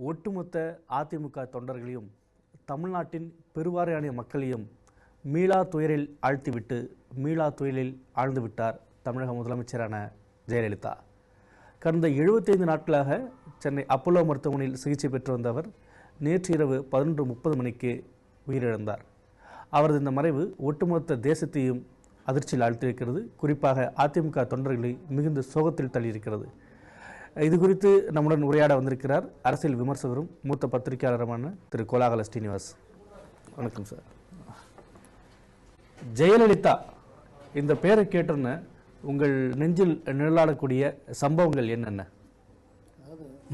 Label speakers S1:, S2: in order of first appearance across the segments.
S1: ஒட்டுமொத்த அதிமுக தொண்டர்களையும் தமிழ்நாட்டின் பெருவாரியான மக்களையும் மீளா துயரில் ஆழ்த்திவிட்டு மீளா துயரில் ஆழ்ந்துவிட்டார் தமிழக முதலமைச்சரான ஜெயலலிதா. கடந்த 75 நாட்களாக சென்னை அப்போலோ மருத்துவமனையில் சிகிச்சை பெற்று வந்தவர் நேற்று இரவு 11:30 மணிக்கு உயிரிழந்தார். அவரது இந்த மறைவு ஒட்டுமொத்த தேசத்தையும் அதிர்ச்சியில் ஆழ்த்தியிருக்கிறது. குறிப்பாக அதிமுக தொண்டர்களை மிகுந்த சோகத்தில் தள்ளியிருக்கிறது. இது குறித்து நம்முடன் உரையாட வந்திருக்கிறார் அரசியல் விமர்சகரும் மூத்த பத்திரிகையாளருமான திரு கோலாகல ஸ்ரீனிவாஸ். வணக்கம் சார். ஜெயலலிதா இந்த பெயரை கேட்டோன்னு உங்கள் நெஞ்சில் நிழலாடக்கூடிய சம்பவங்கள் என்னென்ன?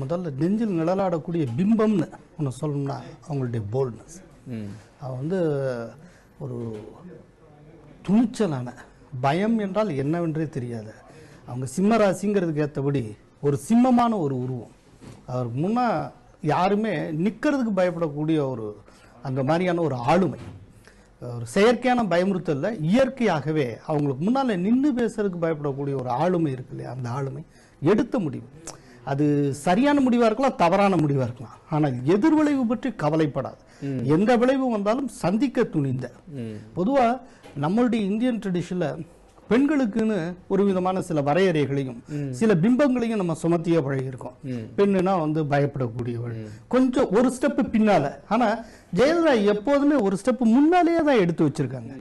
S2: முதல்ல நெஞ்சில் நிழலாடக்கூடிய பிம்பம்னு ஒன்று சொல்லணும்னா அவங்களுடைய போல்ட்னஸ். அவன் ஒரு துணிச்சலான, பயம் என்றால் என்னவென்றே தெரியாது. அவங்க சிம்மராசிங்கிறதுக்கு ஏற்றபடி ஒரு சிம்மமான ஒரு உருவம். அவருக்கு முன்னா யாருமே நிற்கிறதுக்கு பயப்படக்கூடிய ஒரு அந்த மாதிரியான ஒரு ஆளுமை. ஒரு செயற்கையான பயமுறுத்தல்ல, இயற்கையாகவே அவங்களுக்கு முன்னால் நின்று பேசுறதுக்கு பயப்படக்கூடிய ஒரு ஆளுமை இருக்கு இல்லையா, அந்த ஆளுமை எடுத்த முடிவு. அது சரியான முடிவாக இருக்கலாம், தவறான முடிவாக இருக்கலாம், ஆனால் எதிர்விளைவு பற்றி கவலைப்படாது. எந்த விளைவு வந்தாலும் சந்திக்க துணிந்த. பொதுவாக நம்மளுடைய இந்தியன் ட்ரெடிஷனில் பெண்களுக்குன்னு ஒரு விதமான சில வரையறைகளையும் சில பிம்பங்களையும் நம்ம சுமத்திய பழகிருக்கோம். பெண்ணுனா பயப்படக்கூடியவள், கொஞ்சம் ஒரு ஸ்டெப்பு பின்னால. ஆனா ஜெயலலிதா எப்போதுமே ஒரு ஸ்டெப் முன்னாலேயே தான் எடுத்து வச்சிருக்காங்க.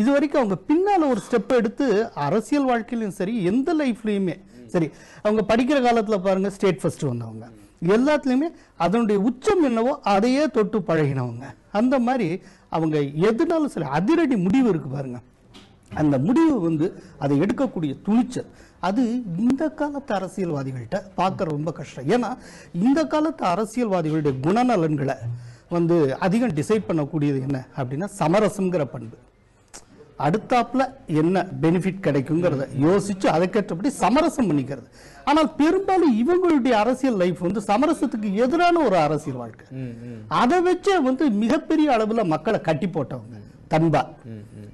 S2: இது வரைக்கும் அவங்க பின்னால ஒரு ஸ்டெப் எடுத்து அரசியல் வாழ்க்கையிலும் சரி, எந்த லைஃப்லயுமே சரி, அவங்க படிக்கிற காலத்துல பாருங்க ஸ்டேட் ஃபர்ஸ்ட் வந்தவங்க, எல்லாத்துலயுமே அதனுடைய உச்சம் என்னவோ அதையே தொட்டு பழகினவங்க. அந்த மாதிரி அவங்க எதுனாலும் சரி அதிரடி முடிவு இருக்கு பாருங்க, அந்த முடிவு அதை எடுக்கக்கூடிய துணிச்சல், அது இந்த காலத்து அரசியல்வாதிகள்கிட்ட பார்க்க ரொம்ப கஷ்டம். ஏன்னா இந்த காலத்து அரசியல்வாதிகளுடைய குணநலன்களை அதிகம் டிசைட் பண்ணக்கூடியது என்ன அப்படின்னா சமரசம்ங்கிற பண்பு. அடுத்தாப்புல என்ன பெனிஃபிட் கிடைக்குங்கிறத யோசிச்சு அதுக்கேற்றபடி சமரசம் பண்ணிக்கிறது. ஆனால் பெரும்பாலும் இவங்களுடைய அரசியல் லைஃப் சமரசத்துக்கு எதிரான ஒரு அரசியல் வாழ்க்கை. அதை வச்சே மிகப்பெரிய அளவுல மக்களை கட்டி போட்டவங்க. தன்பா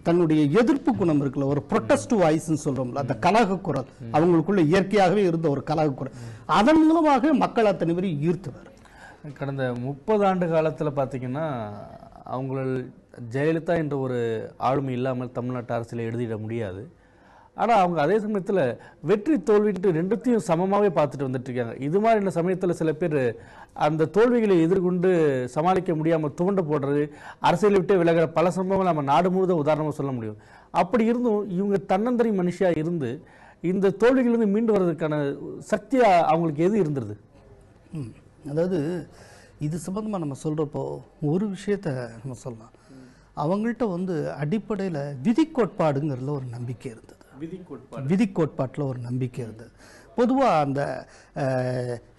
S2: தன்னுடைய எதிர்ப்பு குணம் இருக்குல்ல, ஒரு ப்ரொட்டஸ்ட் வாய்ஸ் சொல்றோம்ல, அந்த கலக குரல் அவங்களுக்குள்ள இயற்கையாகவே இருந்த ஒரு கலக குரல், அதன் மூலமாக மக்கள் அத்தனை பேரும் ஈர்த்துவார்.
S1: கடந்த 30 ஆண்டு காலத்தில் பார்த்தீங்கன்னா அவங்கள் ஜெயலலிதா என்ற ஒரு ஆளுமை இல்லாமல் தமிழ்நாட்டு அரசியலை எழுதிட முடியாது. ஆனால் அவங்க அதே சமயத்தில் வெற்றி தோல்விட்டு ரெண்டுத்தையும் சமமாகவே பார்த்துட்டு வந்துட்டு இருக்காங்க. இது மாதிரி சமயத்தில் சில பேர் அந்த தோல்விகளை எதிர்கொண்டு சமாளிக்க முடியாமல் துவண்டு போடுறது, அரசியலை விட்டு விலகிற பல சம்பவங்கள் நம்ம நாடு முழுவதும் உதாரணமாக சொல்ல முடியும். அப்படி இருந்தும் இவங்க தன்னந்தனி மனுஷியாக இருந்து இந்த தோல்விகளிலிருந்து மீண்டு வர்றதுக்கான சக்தி அவங்களுக்கு எது இருந்தது?
S2: அதாவது இது சம்பந்தமாக நம்ம சொல்கிறப்போ ஒரு விஷயத்த நம்ம சொல்லலாம். அவங்கள்ட்ட அடிப்படையில் விதி கோட்பாடுங்கிறதுல ஒரு நம்பிக்கை இருந்தது. விதி கோட்பாட்டில் ஒரு நம்பிக்கை இருந்தது. பொதுவாக அந்த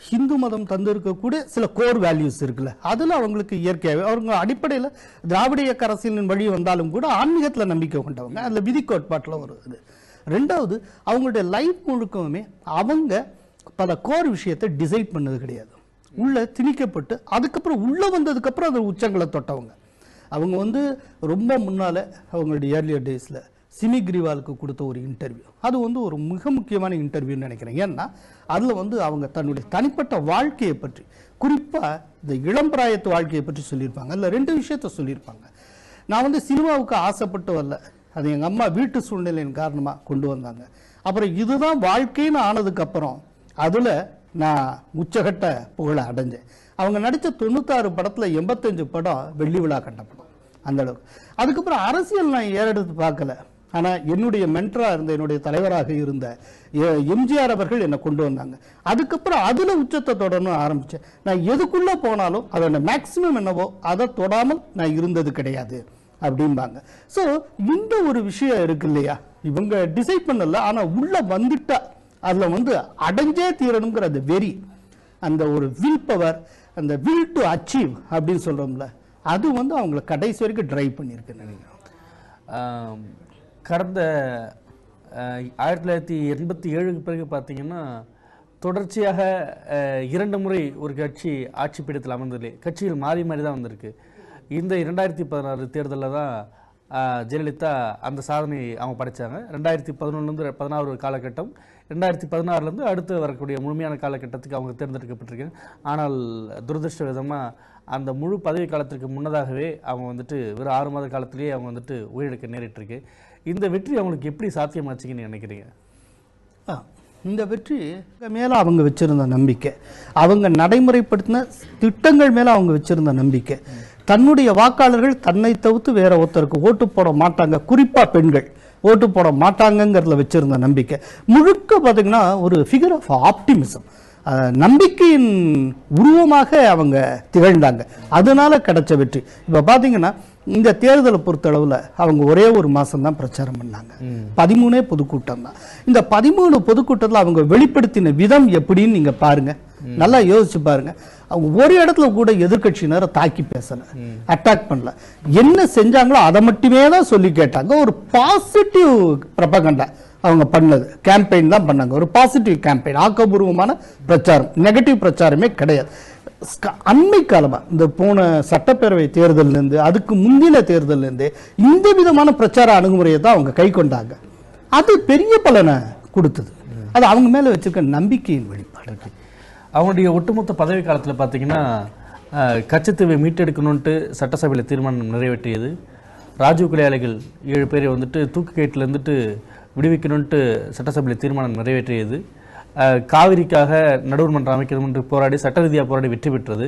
S2: ஹிந்து மதம் தந்திருக்கக்கூடிய சில கோர் வேல்யூஸ் இருக்குல்ல, அதில் அவங்களுக்கு இயற்கையாகவே அவங்க அடிப்படையில் திராவிட இயக்க அரசியலின் வழி வந்தாலும் கூட ஆன்மீகத்தில் நம்பிக்கை கொண்டவங்க. அதில் விதி கோட்பாட்டில் ஒரு இது. ரெண்டாவது, அவங்களுடைய லைஃப் முழுக்கவுமே அவங்க பல கோர் விஷயத்தை டிசைட் பண்ணது கிடையாது. உள்ள திணிக்கப்பட்டு அதுக்கப்புறம் உள்ள வந்ததுக்கப்புறம் அது உச்சங்களை தொட்டவங்க. அவங்க ரொம்ப முன்னால் அவங்களுடைய ஏர்லியர் டேஸில் சிமி கிரிவாலுக்கு கொடுத்த ஒரு இன்டர்வியூ, அது ஒரு மிக முக்கியமான இன்டர்வியூன்னு நினைக்கிறேன். ஏன்னா அதில் அவங்க தன்னுடைய தனிப்பட்ட வாழ்க்கையை பற்றி, குறிப்பாக இந்த இளம்பிராயத்து வாழ்க்கையை பற்றி சொல்லியிருப்பாங்க. அதில் 2 விஷயத்த சொல்லியிருப்பாங்க. நான் சினிமாவுக்கு ஆசைப்பட்டு வரல, அது எங்கள் அம்மா வீட்டு சூழ்நிலையின் காரணமாக கொண்டு வந்தாங்க. அப்புறம் இதுதான் வாழ்க்கைன்னு ஆனதுக்கப்புறம் அதில் நான் உச்சகட்ட புகழை அடைஞ்சேன். அவங்க நடித்த 96 படத்தில் 85 படம் வெள்ளி விழா கண்ட படம், அந்த அளவுக்கு. அதுக்கப்புறம் அரசியல் நான் ஏறெடுத்து பார்க்கல. ஆனால் என்னுடைய மென்டராக இருந்த, என்னுடைய தலைவராக இருந்த எம்ஜிஆர் அவர்கள் என்னை கொண்டு வந்தாங்க. அதுக்கப்புறம் அதில் உச்சத்தை தொடரணும் ஆரம்பித்தேன். நான் எதுக்குள்ளே போனாலும் அதோட மேக்சிமம் என்னவோ அதை தொடாமல் நான் இருந்தது கிடையாது அப்படிம்பாங்க. ஸோ இந்த ஒரு விஷயம் இருக்கு இல்லையா, இவங்க டிசைட் பண்ணல, ஆனால் உள்ள வந்துட்டா அதில் அடைஞ்சே தீரணுங்கிற அந்த வெறி, அந்த ஒரு வில் பவர், அந்த வில் டு அச்சீவ் அப்படின்னு சொல்கிறோம்ல, அது அவங்களை கடைசி வரைக்கும் ட்ரைவ் பண்ணியிருக்குன்னு நினைக்கிறேன்.
S1: கடந்த 1987க்கு பிறகு பார்த்தீங்கன்னா தொடர்ச்சியாக 2 முறை ஒரு கட்சி ஆட்சி பீடத்தில் அமர்ந்ததில்லை, கட்சிகள் மாறி மாறி தான் வந்திருக்கு. இந்த 2016 தேர்தலில் தான் ஜெயலலிதா அந்த சாதனை அவங்க படைச்சாங்க. 2011 16 காலகட்டம், 2016 அடுத்து வரக்கூடிய முழுமையான காலகட்டத்துக்கு அவங்க தேர்ந்தெடுக்கப்பட்டிருக்காங்க. ஆனால் துரதிருஷ்டவசமாக அந்த முழு பதவி காலத்திற்கு முன்னதாகவே அவங்க வந்துட்டு வெறும் 6 மாத காலத்திலேயே அவங்க வந்துட்டு உயிரிழக்க நேரிட்டிருக்கு. இந்த வெற்றி அவங்களுக்கு எப்படி சாத்தியமாச்சுன்னு நினைக்கிறீங்க?
S2: இந்த வெற்றி மேலே அவங்க வச்சிருந்த நம்பிக்கை, அவங்க நடைமுறைப்படுத்தின திட்டங்கள் மேலே அவங்க வச்சிருந்த நம்பிக்கை, தன்னுடைய வாக்காளர்கள் தன்னை தவிர்த்து வேற ஒருத்தருக்கு ஓட்டு போட மாட்டாங்க, குறிப்பாக பெண்கள் ஓட்டு போட மாட்டாங்கங்கிறதுல வச்சிருந்த நம்பிக்கை முழுக்க பார்த்தீங்கன்னா ஒரு ஃபிகர் ஆஃப் ஆப்டிமிசம், நம்பிக்கையின் உருவமாக அவங்க திகழ்ந்தாங்க. அதனால கிடைச்ச வெற்றி. இப்போ பார்த்தீங்கன்னா இந்த தேர்தலை பொறுத்தளவில் அவங்க ஒரே ஒரு மாதம் தான் பிரச்சாரம் பண்ணாங்க, 13 பொதுக்கூட்டம் தான். இந்த 13 பொதுக்கூட்டத்தில் அவங்க வெளிப்படுத்தின விதம் எப்படின்னு நீங்கள் பாருங்க, நல்லா யோசிச்சு பாருங்க. அவங்க ஒரு இடத்துல கூட எதிர்கட்சியினரை தாக்கி பேசல, அட்டாக் பண்ணல, என்ன செஞ்சாங்களோ அதை மட்டுமே தான் சொல்லி கேட்டாங்க. ஒரு பாசிட்டிவ் ப்ரொபகண்டா அவங்க பண்ணது, கேம்பெயின் தான் பண்ணாங்க, ஒரு பாசிட்டிவ் கேம்பெயின், ஆக்கப்பூர்வமான பிரச்சாரம், நெகட்டிவ் பிரச்சாரமே கிடையாது. அண்மை காலமாக இந்த போன சட்டப்பேரவை தேர்தலிருந்து அதுக்கு முந்தின தேர்தலிருந்து இந்த விதமான பிரச்சார அணுகுமுறையை தான் அவங்க கை கொண்டாங்க. அது பெரிய பலனை கொடுத்தது. அது அவங்க மேலே வச்சிருக்க நம்பிக்கையின் வெளிப்பாடு.
S1: அவங்களுடைய ஒட்டுமொத்த பதவி காலத்தில் பார்த்தீங்கன்னா கச்சத்தீவை மீட்டெடுக்கணுன்ட்டு சட்டசபையில் தீர்மானம் நிறைவேற்றியது. ராஜீவ் கொலையாளிகள் 7 பேரை வந்துட்டு தூக்கு கேட்டில் இருந்துட்டு விடுவிக்கணுன்ட்டு சட்டசபையில் தீர்மானம் நிறைவேற்றியது. காவிரிக்காக நடுவர் மன்றம் அமைக்கணும் என்று போராடி சட்ட ரீதியாக போராடி வெற்றி பெற்றது.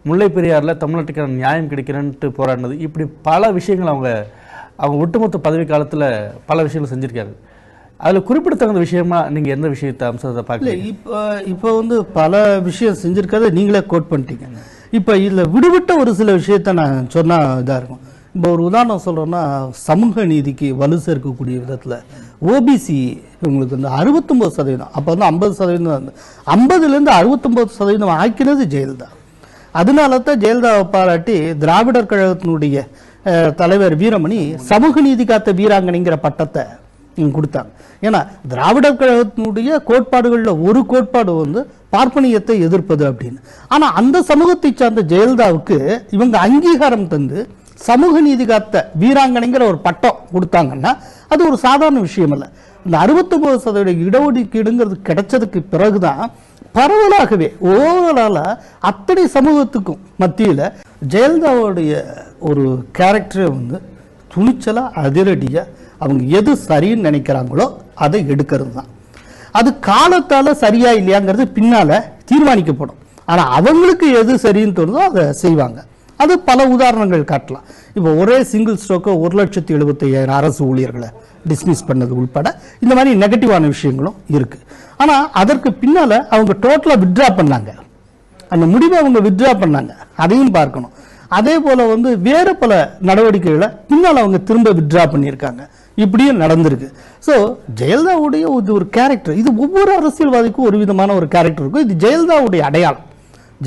S1: முல்லை பெரியாரில் தமிழ்நாட்டுக்கான நியாயம் கிடைக்கணுன்ட்டு போராடினது. இப்படி பல விஷயங்கள் அவங்க ஒட்டுமொத்த பதவி காலத்தில் பல விஷயங்கள் செஞ்சுருக்காரு. அதில் குறிப்பிடத்தகுந்த விஷயமா நீங்கள் எந்த விஷயத்தை அம்சத்தை பார்க்கல?
S2: இப்போ வந்து பல விஷயம் செஞ்சுருக்காத நீங்களே கோட் பண்ணிட்டீங்க. இப்போ இதில் விடுபட்ட ஒரு சில விஷயத்த நான் சொன்னால் இதாக இருக்கும். இப்போ ஒரு உதாரணம் சொல்கிறோன்னா, சமூக நீதிக்கு வலு சேர்க்கக்கூடிய விதத்தில் ஓபிசி உங்களுக்கு வந்து 69%, அப்போ வந்து 50%, 50லேருந்து 69% ஆக்கினது ஜெயலலிதா. அதனால தான் ஜெயலலிதாவை பாராட்டி திராவிடர் கழகத்தினுடைய தலைவர் வீரமணி சமூக நீதி காத்த வீராங்கனைங்கிற பட்டத்தை கொடுத்தாங்க. ஏன்னா திராவிடர் கழகத்தினுடைய கோட்பாடுகளில் ஒரு கோட்பாடு வந்து பார்ப்பனியத்தை எதிர்ப்பது அப்படின்னு. ஆனால் அந்த சமூகத்தை சார்ந்த ஜெயலலிதாவுக்கு இவங்க அங்கீகாரம் தந்து சமூக நீதி காத்த வீராங்கனைங்கிற ஒரு பட்டம் கொடுத்தாங்கன்னா அது ஒரு சாதாரண விஷயம் இல்லை. இந்த 69% இடஒதுக்கீடுங்கிறது கிடைச்சதுக்கு பிறகுதான் பரவலாகவே ஓவரால அத்தனை சமூகத்துக்கும் மத்தியில் ஜெயலலிதாவுடைய ஒரு கேரக்டரை வந்து துணிச்சலா அதிரடியா அவங்க எது சரின்னு நினைக்கிறாங்களோ அதை எடுக்கிறது தான். அது காலத்தால சரியா இல்லையாங்கிறது பின்னால தீர்மானிக்கப்படும். ஆனா அவங்களுக்கு எது சரின்னு தோணுதோ அதை செய்வாங்க. அது பல உதாரணங்கள் காட்டலாம். இப்போ ஒரே சிங்கிள் ஸ்ட்ரோக்கை 1,75,000 அரசு ஊழியர்களை டிஸ்மிஸ் பண்ணது உள்பட இந்த மாதிரி நெகட்டிவான விஷயங்களும் இருக்கு. ஆனா அதற்கு பின்னால அவங்க டோட்டலா வித்ட்ரா பண்ணாங்க, அந்த முடிவை அவங்க வித்ட்ரா பண்ணாங்க, அதையும் பார்க்கணும். அதே போல வந்து வேறு பல நடவடிக்கைகளை பின்னால் அவங்க திரும்ப வித்ட்ரா பண்ணியிருக்காங்க. இப்படியும் நடந்திருக்கு. ஸோ ஜெயலலிதாவுடைய ஒரு கேரக்டர், இது ஒவ்வொரு அரசியல்வாதிக்கும் ஒரு விதமான ஒரு கேரக்டர் இருக்கும். இது ஜெயலலிதாவுடைய அடையாளம்.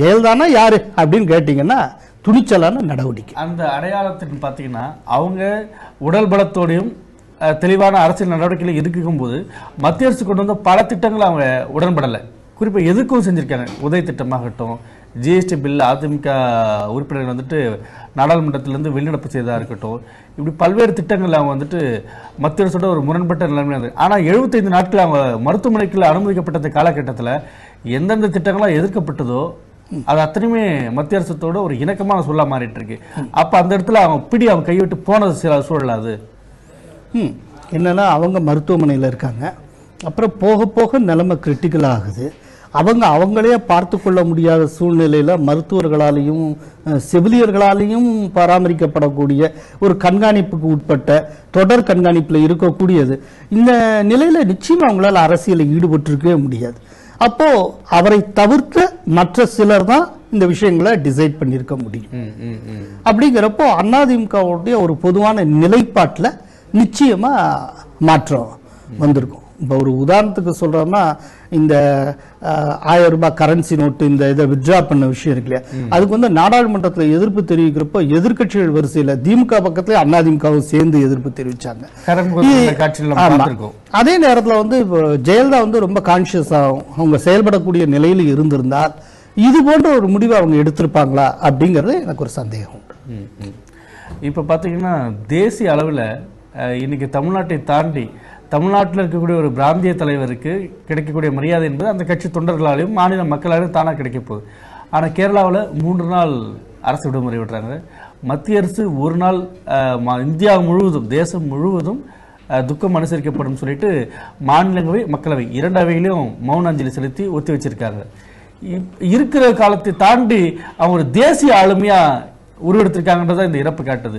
S2: ஜெயலலிதானா யாரு அப்படின்னு கேட்டீங்கன்னா துணிச்சலான நடவடிக்கை.
S1: அந்த அடையாளத்துக்கு பார்த்தீங்கன்னா அவங்க உடல் பலத்தோடையும் தெளிவான அரசியல் நடவடிக்கைகள் இருக்கும் போது மத்திய அரசு கொண்டு வந்த பல திட்டங்களை அவங்க உடன்படலை. குறிப்பாக எதுக்கும் செஞ்சுருக்காங்க. உதய திட்டமாகட்டும், ஜிஎஸ்டி பில் அதிமுக உறுப்பினர்கள் வந்துட்டு நாடாளுமன்றத்திலேருந்து வெளிநடப்பு செய்ததாக இருக்கட்டும், இப்படி பல்வேறு திட்டங்கள் அவங்க வந்துட்டு மத்திய அரசோட ஒரு முரண்பட்ட நிலைமையாக இருந்தது. ஆனால் 75 நாட்கள் அவங்க மருத்துவமனைக்குள்ள அனுமதிக்கப்பட்ட காலகட்டத்தில் எந்தெந்த திட்டங்களாக எதிர்க்கப்பட்டதோ அது அத்தனையுமே மத்திய அரசத்தோட ஒரு இணக்கமான சொல்ல மாறிட்டு இருக்கு. அப்போ அந்த இடத்துல அவங்க கைவிட்டு போனது சில சூழல். அது
S2: என்னன்னா அவங்க மருத்துவமனையில் இருக்காங்க, அப்புறம் போக போக நிலைமை கிரிட்டிக்கல் ஆகுது. அவங்களே பார்த்து கொள்ள முடியாத சூழ்நிலையில் மருத்துவர்களாலையும் செவிலியர்களாலையும் பராமரிக்கப்படக்கூடிய ஒரு கண்காணிப்புக்கு உட்பட்ட தொடர் கண்காணிப்பில் இருக்கக்கூடியது. இந்த நிலையில் நிச்சயமாக அவங்களால அரசியலில் ஈடுபட்டிருக்கவே முடியாது. அப்போ அவரை தவிர்த்து மற்ற சிலர் தான் இந்த விஷயங்களை டிசைட் பண்ணியிருக்க முடியும். அப்படிங்கிறப்போ அதிமுகவுடைய ஒரு பொதுவான நிலைப்பாட்டில் நிச்சயமா மாற்றம் வந்திருக்கும். இப்போ ஒரு உதாரணத்துக்கு சொல்றோம்னா, இந்த 1000 ரூபாய் கரன்சி நோட்டு இந்த இதை வித்ட்ரா பண்ண விஷயம் இருக்கு இல்லையா, அதுக்கு வந்து நாடாளுமன்றத்தில் எதிர்ப்பு தெரிவிக்கிறப்போ எதிர்கட்சிகள் வரிசையில் திமுக பக்கத்துல அதிமுகவும் சேர்ந்து எதிர்ப்பு தெரிவிச்சாங்க. அதே நேரத்தில் வந்து இப்போ ஜெயலலிதா வந்து ரொம்ப கான்சியஸாகவும் அவங்க செயல்படக்கூடிய நிலையில் இருந்திருந்தால் இது போன்ற ஒரு முடிவை அவங்க எடுத்திருப்பாங்களா அப்படிங்கிறது எனக்கு ஒரு சந்தேகம் உண்டு.
S1: இப்போ பார்த்தீங்கன்னா தேசிய அளவில் இன்னைக்கு தமிழ்நாட்டை தாண்டி தமிழ்நாட்டில் இருக்கக்கூடிய ஒரு பிராந்திய தலைவருக்கு கிடைக்கக்கூடிய மரியாதை என்பது அந்த கட்சி தொண்டர்களாலையும் மாநில மக்களாலையும் தானாக கிடைக்க போகுது. ஆனால் கேரளாவில் 3 நாள் அரசு விடுமுறை விடுறாங்க. மத்திய அரசு ஒரு நாள் இந்தியா முழுவதும் தேசம் முழுவதும் துக்கம் அனுசரிக்கப்படும் சொல்லிட்டு மாநிலங்களவை மக்களவை 2 அவைகளையும் மௌன அஞ்சலி செலுத்தி ஒத்தி வச்சிருக்காங்க. இருக்கிற காலத்தை தாண்டி அவங்க ஒரு தேசிய ஆளுமையா உருவெடுத்திருக்காங்கன்றதான் இந்த இறப்பு காட்டுது.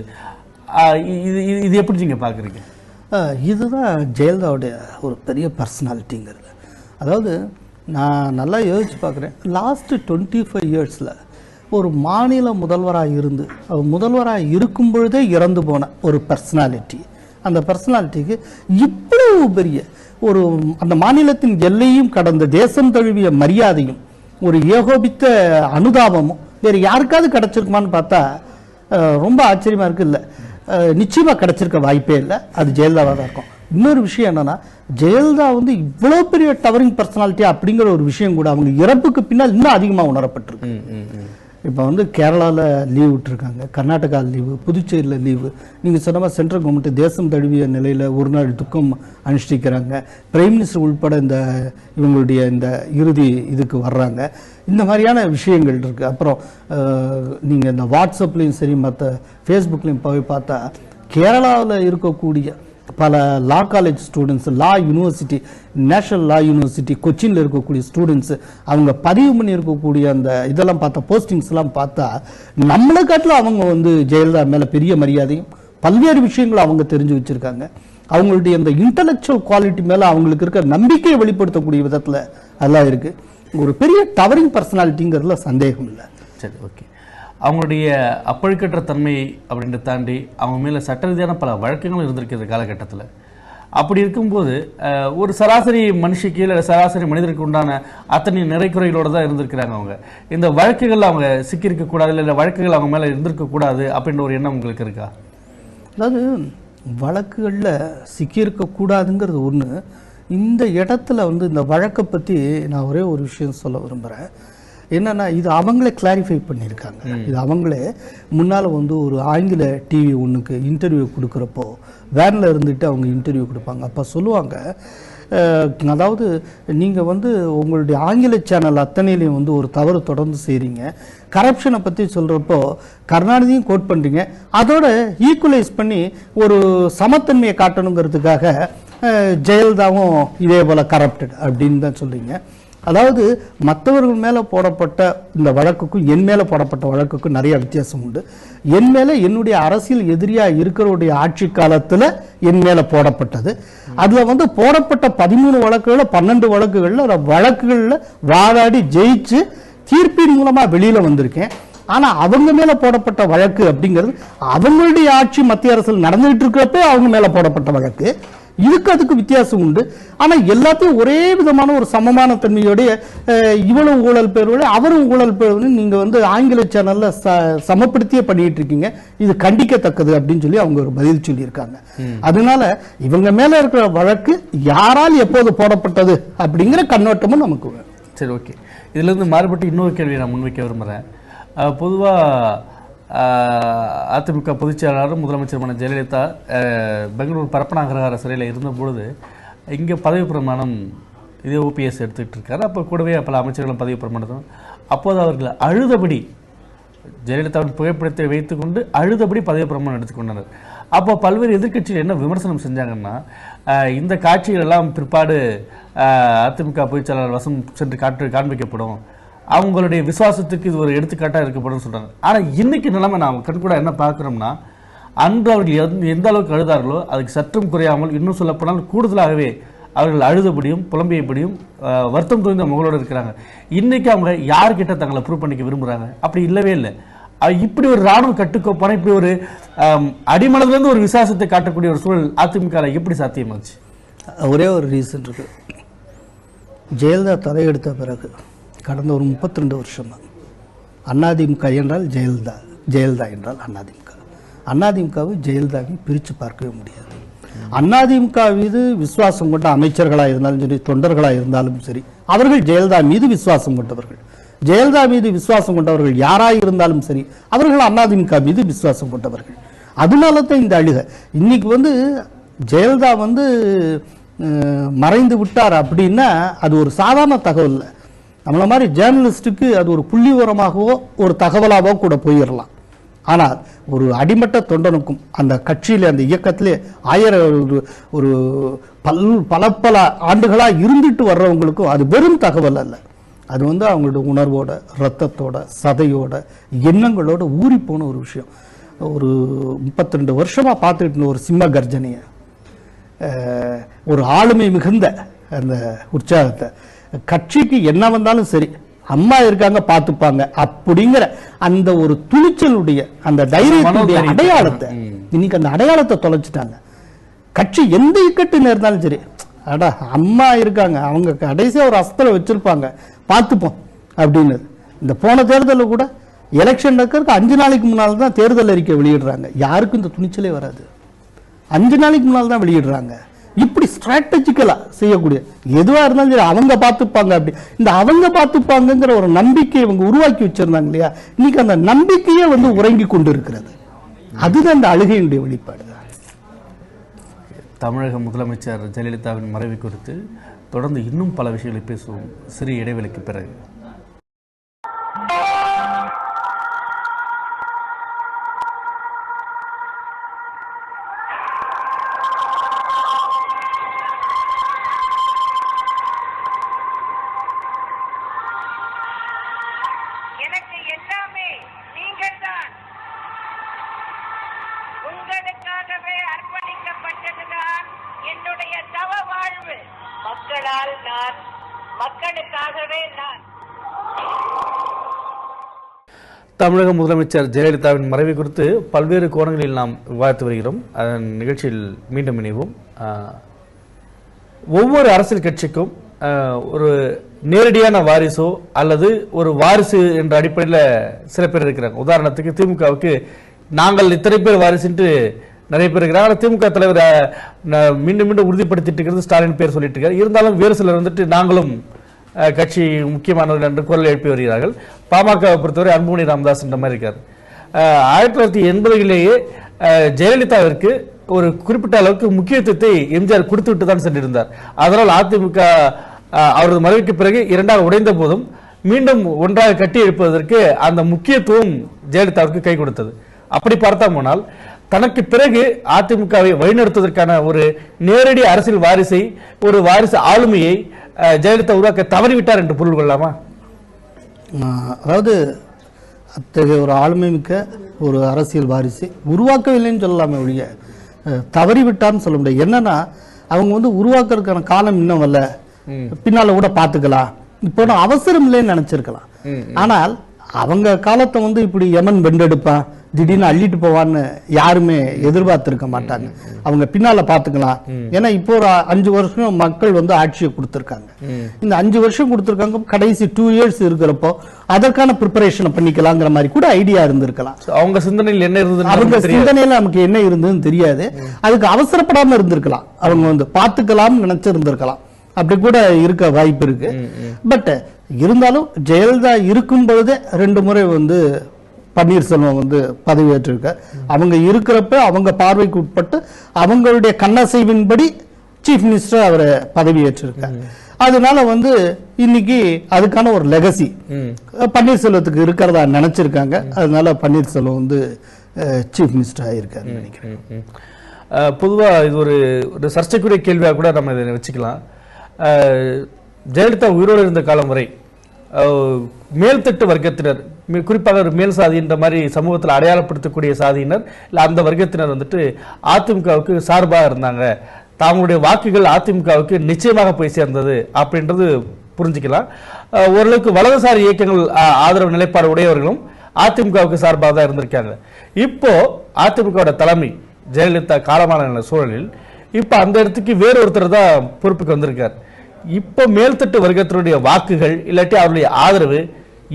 S1: இது எப்படி நீங்க பாக்குறீங்க?
S2: இதுதான் ஜெயலலிதாவுடைய ஒரு பெரிய பர்சனாலிட்டிங்கிறது. அதாவது நான் நல்லா யோசிச்சு பார்க்குறேன். லாஸ்ட் 25 இயர்ஸில் ஒரு மாநில முதல்வராக இருந்து முதல்வராக இருக்கும் பொழுதே இறந்து போன ஒரு பர்சனாலிட்டி, அந்த பர்சனாலிட்டிக்கு இவ்வளவு பெரிய ஒரு அந்த மாநிலத்தின் எல்லையும் கடந்த தேசம் தழுவிய மரியாதையும் ஒரு ஏகோபித்த அனுதாபமும் வேறு யாருக்காவது கிடைச்சிருக்குமான்னு பார்த்தா ரொம்ப ஆச்சரியமா இருக்கு. இல்லை, நிச்சயமா கிடைச்சிருக்க வாய்ப்பே இல்லை. அது ஜெயலலிதாவாக தான் இருக்கும். இன்னொரு விஷயம் என்னன்னா, ஜெயலலிதா வந்து இவ்வளோ பெரிய டவரிங் பர்சனாலிட்டி அப்படிங்கிற ஒரு விஷயம் கூட அவங்க இறப்புக்கு பின்னால் இன்னும் அதிகமாக உணரப்பட்டிருக்கு. இப்போ வந்து கேரளாவில் லீவ் விட்டுருக்காங்க, கர்நாடகாவில் லீவு, புதுச்சேரியில் லீவு. நீங்கள் சொன்ன மாதிரி சென்ட்ரல் கவர்மெண்ட் தேசம் தழுவிய நிலையில் ஒரு நாள் துக்கம் அனுஷ்டிக்கிறாங்க. பிரைம் மினிஸ்டர் உள்பட இவங்களுடைய இந்த இறுதி இதுக்கு வர்றாங்க. இந்த மாதிரியான விஷயங்கள் இருக்குது. அப்புறம் நீங்கள் இந்த வாட்ஸ்அப்லேயும் சரி மற்ற ஃபேஸ்புக்லேயும் போய் பார்த்தா கேரளாவில் இருக்கக்கூடிய பல law college students, law university, national law university கொச்சினில் இருக்கக்கூடிய ஸ்டூடெண்ட்ஸு அவங்க பதிவு பண்ணி இருக்கக்கூடிய அந்த இதெல்லாம் பார்த்தா, போஸ்டிங்ஸ்லாம் பார்த்தா நம்மளை காட்டில் அவங்க வந்து ஜெயலலிதா மேலே பெரிய மரியாதையும் பல்வேறு விஷயங்களை அவங்க தெரிஞ்சு வச்சுருக்காங்க. அவங்களுடைய அந்த இன்டலெக்சுவல் குவாலிட்டி மேலே அவங்களுக்கு இருக்க நம்பிக்கையை வெளிப்படுத்தக்கூடிய விதத்தில் அதெல்லாம் இருக்குது. ஒரு பெரிய டவரிங் பர்சனாலிட்டிங்கிறதுல சந்தேகம் இல்லை.
S1: சரி, ஓகே. அவங்களுடைய அப்பழுக்கற்ற தன்மை அப்படின்றத தாண்டி அவங்க மேலே சட்ட ரீதியான பல வழக்கங்களும் இருந்திருக்கிறது காலகட்டத்தில். அப்படி இருக்கும்போது ஒரு சராசரி மனுஷிக்கு இல்லை சராசரி மனிதருக்கு உண்டான அத்தனை நிறைக்குறைகளோடு தான் இருந்திருக்கிறாங்க. அவங்க இந்த வழக்குகள் அவங்க சிக்கியிருக்கக்கூடாது, இல்லை வழக்குகள் அவங்க மேலே இருந்திருக்கக்கூடாது அப்படின்ற ஒரு எண்ணம் உங்களுக்கு இருக்கா?
S2: அதாவது வழக்குகளில் சிக்கியிருக்கக்கூடாதுங்கிறது ஒன்று. இந்த இடத்துல வந்து இந்த வழக்கை பற்றி நான் ஒரே ஒரு விஷயம் சொல்ல விரும்புகிறேன். என்னன்னா, இது அவங்களே கிளாரிஃபை பண்ணியிருக்காங்க. இது அவங்களே முன்னால் வந்து ஒரு ஆங்கில டிவி ஒன்றுக்கு இன்டர்வியூ கொடுக்குறப்போ வேனில் இருந்துட்டு அவங்க இன்டர்வியூ கொடுப்பாங்க. அப்போ சொல்லுவாங்க, அதாவது நீங்கள் வந்து உங்களுடைய ஆங்கில சேனல் அத்தனையிலையும் வந்து ஒரு தவறு தொடர்ந்து செய்கிறீங்க. கரப்ஷனை பற்றி சொல்கிறப்போ கருணாநிதியும் கோட் பண்ணுறீங்க, அதோட ஈக்குவலைஸ் பண்ணி ஒரு சமத்தன்மையை காட்டணுங்கிறதுக்காக ஜெயலலிதாவும் இதே போல் கரப்டட் அப்படின்னு தான் சொல்கிறீங்க. அதாவது மற்றவர்கள் மேலே போடப்பட்ட இந்த வழக்குக்கும் என் மேலே போடப்பட்ட வழக்குக்கும் நிறைய வித்தியாசம் உண்டு. என் மேலே என்னுடைய அரசியல் எதிரியாக இருக்கிறவருடைய ஆட்சி காலத்தில் என் மேலே போடப்பட்டது. அதில் வந்து போடப்பட்ட 13 வழக்குகளில் 12 வழக்குகளில் வாதாடி ஜெயிச்சு தீர்ப்பின் மூலமாக வெளியில் வந்திருக்கேன். ஆனால் அவங்க மேலே போடப்பட்ட வழக்கு அப்படிங்கிறது அவங்களுடைய ஆட்சி மத்திய அரசில் நடந்துகிட்டு இருக்கிறப்ப அவங்க மேலே போடப்பட்ட வழக்கு. அதுக்கு வித்தியாசம் உண்டு. ஆனால் எல்லாத்தையும் ஒரே விதமான ஒரு சமமான தன்மையோடைய இவ்வளவு ஊழல் பெறுவது அவரும் ஊழல் பெறுவது நீங்கள் வந்து ஆங்கில சேனலில் சமப்படுத்தியே பண்ணிட்டு இருக்கீங்க, இது கண்டிக்கத்தக்கது அப்படின்னு சொல்லி அவங்க ஒரு பதில் சொல்லியிருக்காங்க. அதனால இவங்க மேலே இருக்கிற வழக்கு யாரால் எப்போது போடப்பட்டது அப்படிங்கிற கண்ணோட்டமும் நமக்கு வேணும்.
S1: சரி, ஓகே. இதுலேருந்து மாறுபட்டு இன்னொரு கேள்வி நான் முன்வைக்க விரும்புகிறேன். பொதுவாக அதிமுக பொதுச் செயலாளர் முதலமைச்சருமான ஜெயலலிதா பெங்களூர் பரப்பனாகர சிறையில் இருந்தபொழுது இங்கே பதவி பிரமாணம் இதே ஓபிஎஸ் எடுத்துக்கிட்டு இருக்காரு. அப்போ கூடவே பல அமைச்சர்களும் பதவி பிரமாணம். அப்போது அவர்கள் அழுதபடி ஜெயலலிதாவின் புகைப்படத்தை வைத்துக்கொண்டு அழுதபடி பதவி பிரமாணம் எடுத்துக்கொண்டனர். அப்போ பல்வேறு எதிர்க்கட்சிகள் என்ன விமர்சனம் செஞ்சாங்கன்னா, இந்த காட்சிகள் எல்லாம் பிற்பாடு அதிமுக பொதுச் செயலாளர் வசம் சென்று காண்பிக்கப்படும், அவங்களுடைய விசுவாசத்துக்கு இது ஒரு எடுத்துக்காட்டாக இருக்கப்படும் சொல்கிறாங்க. ஆனால் இன்னைக்கு நிலைமை நாம் கண்கூட என்ன பார்க்குறோம்னா, அன்று அவர்கள் எந்த அளவுக்கு அழுதார்களோ அதுக்கு சற்றும் குறையாமல், இன்னும் சொல்லப்போனால் கூடுதலாகவே அவர்கள் அழுதபடியும் புலம்பியபடியும் வருத்தம் தோய்ந்த முகலோடு இருக்கிறாங்க. இன்னைக்கு அவங்க யார்கிட்ட தங்களை ப்ரூவ் பண்ணிக்க விரும்புகிறாங்க? அப்படி இல்லவே இல்லை. இப்படி ஒரு ராணுவ கட்டுக்கோப்பான இப்படி ஒரு அடிமனதிலிருந்து ஒரு விசுவாசத்தை காட்டக்கூடிய ஒரு சூழல் அதிமுக எப்படி சாத்தியமாச்சு?
S2: ஒரே ஒரு ரீசன் இருக்கு. ஜெயலலிதா தலையெடுத்த பிறகு கடந்த ஒரு 32 வருஷம் தான் அதிமுக என்றால் ஜெயலலிதா, ஜெயலலிதா என்றால் அதிமுக. அதிமுகவை ஜெயலலிதாவையும் பிரித்து பார்க்கவே முடியாது. அதிமுக மீது விசுவாசம் கொண்ட அமைச்சர்களாக இருந்தாலும் சரி, தொண்டர்களாக இருந்தாலும் சரி, அவர்கள் ஜெயலலிதா மீது விசுவாசம் கொண்டவர்கள். ஜெயலலிதா மீது விசுவாசம் கொண்டவர்கள் யாராக இருந்தாலும் சரி, அவர்கள் அதிமுக மீது விசுவாசம் கொண்டவர்கள். அதனால தான் இந்த அழுகை. இன்னைக்கு வந்து ஜெயலலிதா வந்து மறைந்து விட்டார் அப்படின்னா அது ஒரு சாதாரண தகவல் இல்லை. நம்மள மாதிரி ஜேர்னலிஸ்டுக்கு அது ஒரு புள்ளி உரமாகவோ ஒரு தகவலாகவோ கூட போயிடலாம். ஆனால் ஒரு அடிமட்ட தொண்டனுக்கும் அந்த கட்சியிலே அந்த இயக்கத்திலே ஒரு பல ஆண்டுகளாக இருந்துட்டு வர்றவங்களுக்கும் அது வெறும் தகவல் அல்ல. அது வந்து அவங்களோட உணர்வோட, ரத்தத்தோட, சதையோட, எண்ணங்களோட ஊறி போன ஒரு விஷயம். ஒரு 32 வருஷமா பார்த்துக்கிட்டு ஒரு சிம்ம கர்ஜனையை, ஒரு ஆளுமை மிகுந்த அந்த உற்சாகத்தை, கட்சிக்கு என்ன வந்தாலும் சரி அம்மா இருக்காங்க பார்த்துப்பாங்க அப்படிங்கிற அந்த ஒரு துணிச்சலுடைய அந்த தைரியத்தினுடைய அடையாளத்தை இன்னைக்கு அந்த அடையாளத்தை தொலைச்சிட்டாங்க. கட்சி எந்த இக்கட்டு நேர்ந்தாலும் சரி, அடா அம்மா இருக்காங்க, அவங்க கடைசியாக ஒரு அஸ்திரம் வச்சிருப்பாங்க, பார்த்துப்போம் அப்படின்னு. இந்த போன தேர்தலில் கூட எலெக்ஷன் நடக்கிறதுக்கு 5 நாளைக்கு முன்னால் தான் தேர்தல் அறிக்கை வெளியிடுறாங்க. யாருக்கும் இந்த துணிச்சலே வராது. 5 நாளைக்கு முன்னால் தான் வெளியிடுறாங்க. இப்படி ஸ்ட்ராட்டஜிக்கலா செய்யக்கூடிய எதுவா இருந்தாலும் சரி அவங்க பார்த்துப்பாங்க. அப்படி இந்த அவங்க பார்த்துப்பாங்கிற ஒரு நம்பிக்கையை இவங்க உருவாக்கி வச்சிருந்தாங்க இல்லையா, இன்னைக்கு அந்த நம்பிக்கையே வந்து உறங்கி கொண்டு இருக்கிறது. அதுதான் அந்த அழுகையினுடைய வெளிப்பாடு.
S1: தமிழக முதலமைச்சர் ஜெயலலிதாவின் மறைவு குறித்து தொடர்ந்து இன்னும் பல விஷயங்களை பேசுவோம் சிறிய இடைவெளிக்கு பிறகு.
S3: எனக்கு எல்லாமே நீங்கள்தான். உங்களுக்காகவே அர்ப்பணிக்கப்பட்டதுதான் என்னுடைய தவ வாழ்வு. மக்களால் நான், மக்களுக்காகவே நான்.
S1: தமிழக முதலமைச்சர் ஜெயலலிதாவின் மறைவு குறித்து பல்வேறு கோணங்களில் நாம் விவாதித்து வருகிறோம். அதன் நிகழ்ச்சியில் மீண்டும் இணைவோம். ஒவ்வொரு அரசியல் கட்சிக்கும் ஒரு நேரடியான வாரிசோ அல்லது ஒரு வாரிசு என்ற அடிப்படையில் சில பேர் இருக்கிறாங்க. உதாரணத்துக்கு திமுகவுக்கு நாங்கள் இத்தனை பேர் வாரிசுன்ட்டு நிறைய பேர் இருக்கிறாங்க. ஆனால் திமுக தலைவர் மீண்டும் மீண்டும் உறுதிப்படுத்திட்டு இருக்கிறது ஸ்டாலின் பேர் சொல்லிட்டு இருக்காரு. இருந்தாலும் வேறு சிலர் வந்துட்டு நாங்களும் கட்சி முக்கியமானவர்கள் என்று குரல் எழுப்பி வருகிறார்கள். பாமகவை பொறுத்தவரை அன்புமணி ராமதாஸ் என்ற மாதிரி இருக்காரு. 1980களிலேயே ஜெயலலிதாவிற்கு ஒரு குறிப்பிட்ட அளவுக்கு முக்கியத்துவத்தை எம்ஜிஆர் கொடுத்து விட்டு தான் சென்றிருந்தார். அதனால் அதிமுக அவரது மறைவுக்கு பிறகு இரண்டாக உடைந்த போதும் மீண்டும் ஒன்றாக கட்டி எழுப்பதற்கு அந்த முக்கியத்துவம் ஜெயலலிதாவுக்கு கை கொடுத்தது. அப்படி பார்த்தா போனால் தனக்கு பிறகு அதிமுகவை வழிநடத்துவதற்கான ஒரு நேரடி அரசியல் வாரிசை, ஒரு வாரிசு ஆளுமையை ஜெயலலிதா உருவாக்க தவறிவிட்டார் என்று பொருள் கொள்ளலாமா?
S2: அதாவது அத்தகைய ஒரு ஆளுமை மிக்க ஒரு அரசியல் வாரிசை உருவாக்கவில்லைன்னு சொல்லலாமே ஒழிய தவறிவிட்டான்னு சொல்ல முடியாது. என்னன்னா அவங்க வந்து உருவாக்குறதுக்கான காலம் இன்னும் வரல, பின்னால கூட பார்த்துக்கலாம், இப்போ அவசரம் இல்லைன்னு நினைச்சிருக்கலாம். ஆனால் அவங்க காலத்தை வந்து இப்படி யமன் வெண்டெடுப்பான், திடீர்னு அள்ளிட்டு போவான்னு யாருமே எதிர்பார்த்திருக்க மாட்டாங்க. அவங்க பின்னால பாத்துக்கலாம். ஏன்னா இப்போ ஒரு 5 வருஷம் மக்கள் வந்து ஆட்சியை கொடுத்திருக்காங்க. இந்த 5 வருஷம் கொடுத்திருக்காங்க, கடைசி 2 இயர்ஸ் இருக்கிறப்போ அதற்கான ப்ரிப்பரேஷன் பண்ணிக்கலாங்கிற மாதிரி கூட ஐடியா இருந்திருக்கலாம்.
S1: அவங்க சிந்தனையில் என்ன இருந்தது,
S2: அவங்க சிந்தனையில நமக்கு என்ன இருந்ததுன்னு தெரியாது. அதுக்கு அவசரப்படாம இருந்திருக்கலாம். அவங்க வந்து பாத்துக்கலாம் நினைச்சிருந்திருக்கலாம். அப்படி கூட இருக்க வாய்ப்பு இருக்கு. பட் இருந்தாலும் ஜெயலலிதா இருக்கும் பொழுதே 2 முறை வந்து பன்னீர்செல்வம் வந்து பதவியேற்றிருக்க. அவங்க இருக்கிறப்ப அவங்க பார்வைக்கு உட்பட்டு அவங்களுடைய கண்ணசைவின்படி சீஃப் மினிஸ்டர் அவரை பதவியேற்றிருக்காங்க. அதனால வந்து இன்னைக்கு அதுக்கான ஒரு லெகசி பன்னீர்செல்வத்துக்கு இருக்கிறதா நினைச்சிருக்காங்க. அதனால பன்னீர்செல்வம் வந்து சீஃப் மினிஸ்டர் ஆயிருக்காரு நினைக்கிறேன்.
S1: பொதுவா இது ஒரு சர்ச்சைக்குரிய கேள்வியாக கூட நம்ம இதை வச்சுக்கலாம். ஜெயலலிதா உயிரோடு இருந்த காலம் வரை மேல்தட்டு வர்க்கத்தினர், குறிப்பாக ஒரு மேல் சாதி என்ற மாதிரி சமூகத்தில் அடையாளப்படுத்தக்கூடிய சாதியினர் இல்லை அந்த வர்க்கத்தினர் வந்துட்டு அதிமுகவுக்கு சார்பாக இருந்தாங்க. தங்களுடைய வாக்குகள் அதிமுகவுக்கு நிச்சயமாக போய் சேர்ந்தது அப்படின்றது புரிஞ்சுக்கலாம். ஓரளவுக்கு வலதுசாரி இயக்கங்கள் ஆதரவு நிலைப்பாடு உடையவர்களும் அதிமுகவுக்கு சார்பாக தான் இருந்திருக்காங்க. இப்போ அதிமுகவோட தலைமை ஜெயலலிதா காலமான சூழலில் இப்ப அந்த இடத்துக்கு வேற ஒருத்தர் தான் பொறுப்புக்கு வந்திருக்கார். இப்ப மேல்தட்டு வர்க்கத்தினுடைய வாக்குகள் இல்லாட்டி அவருடைய ஆதரவு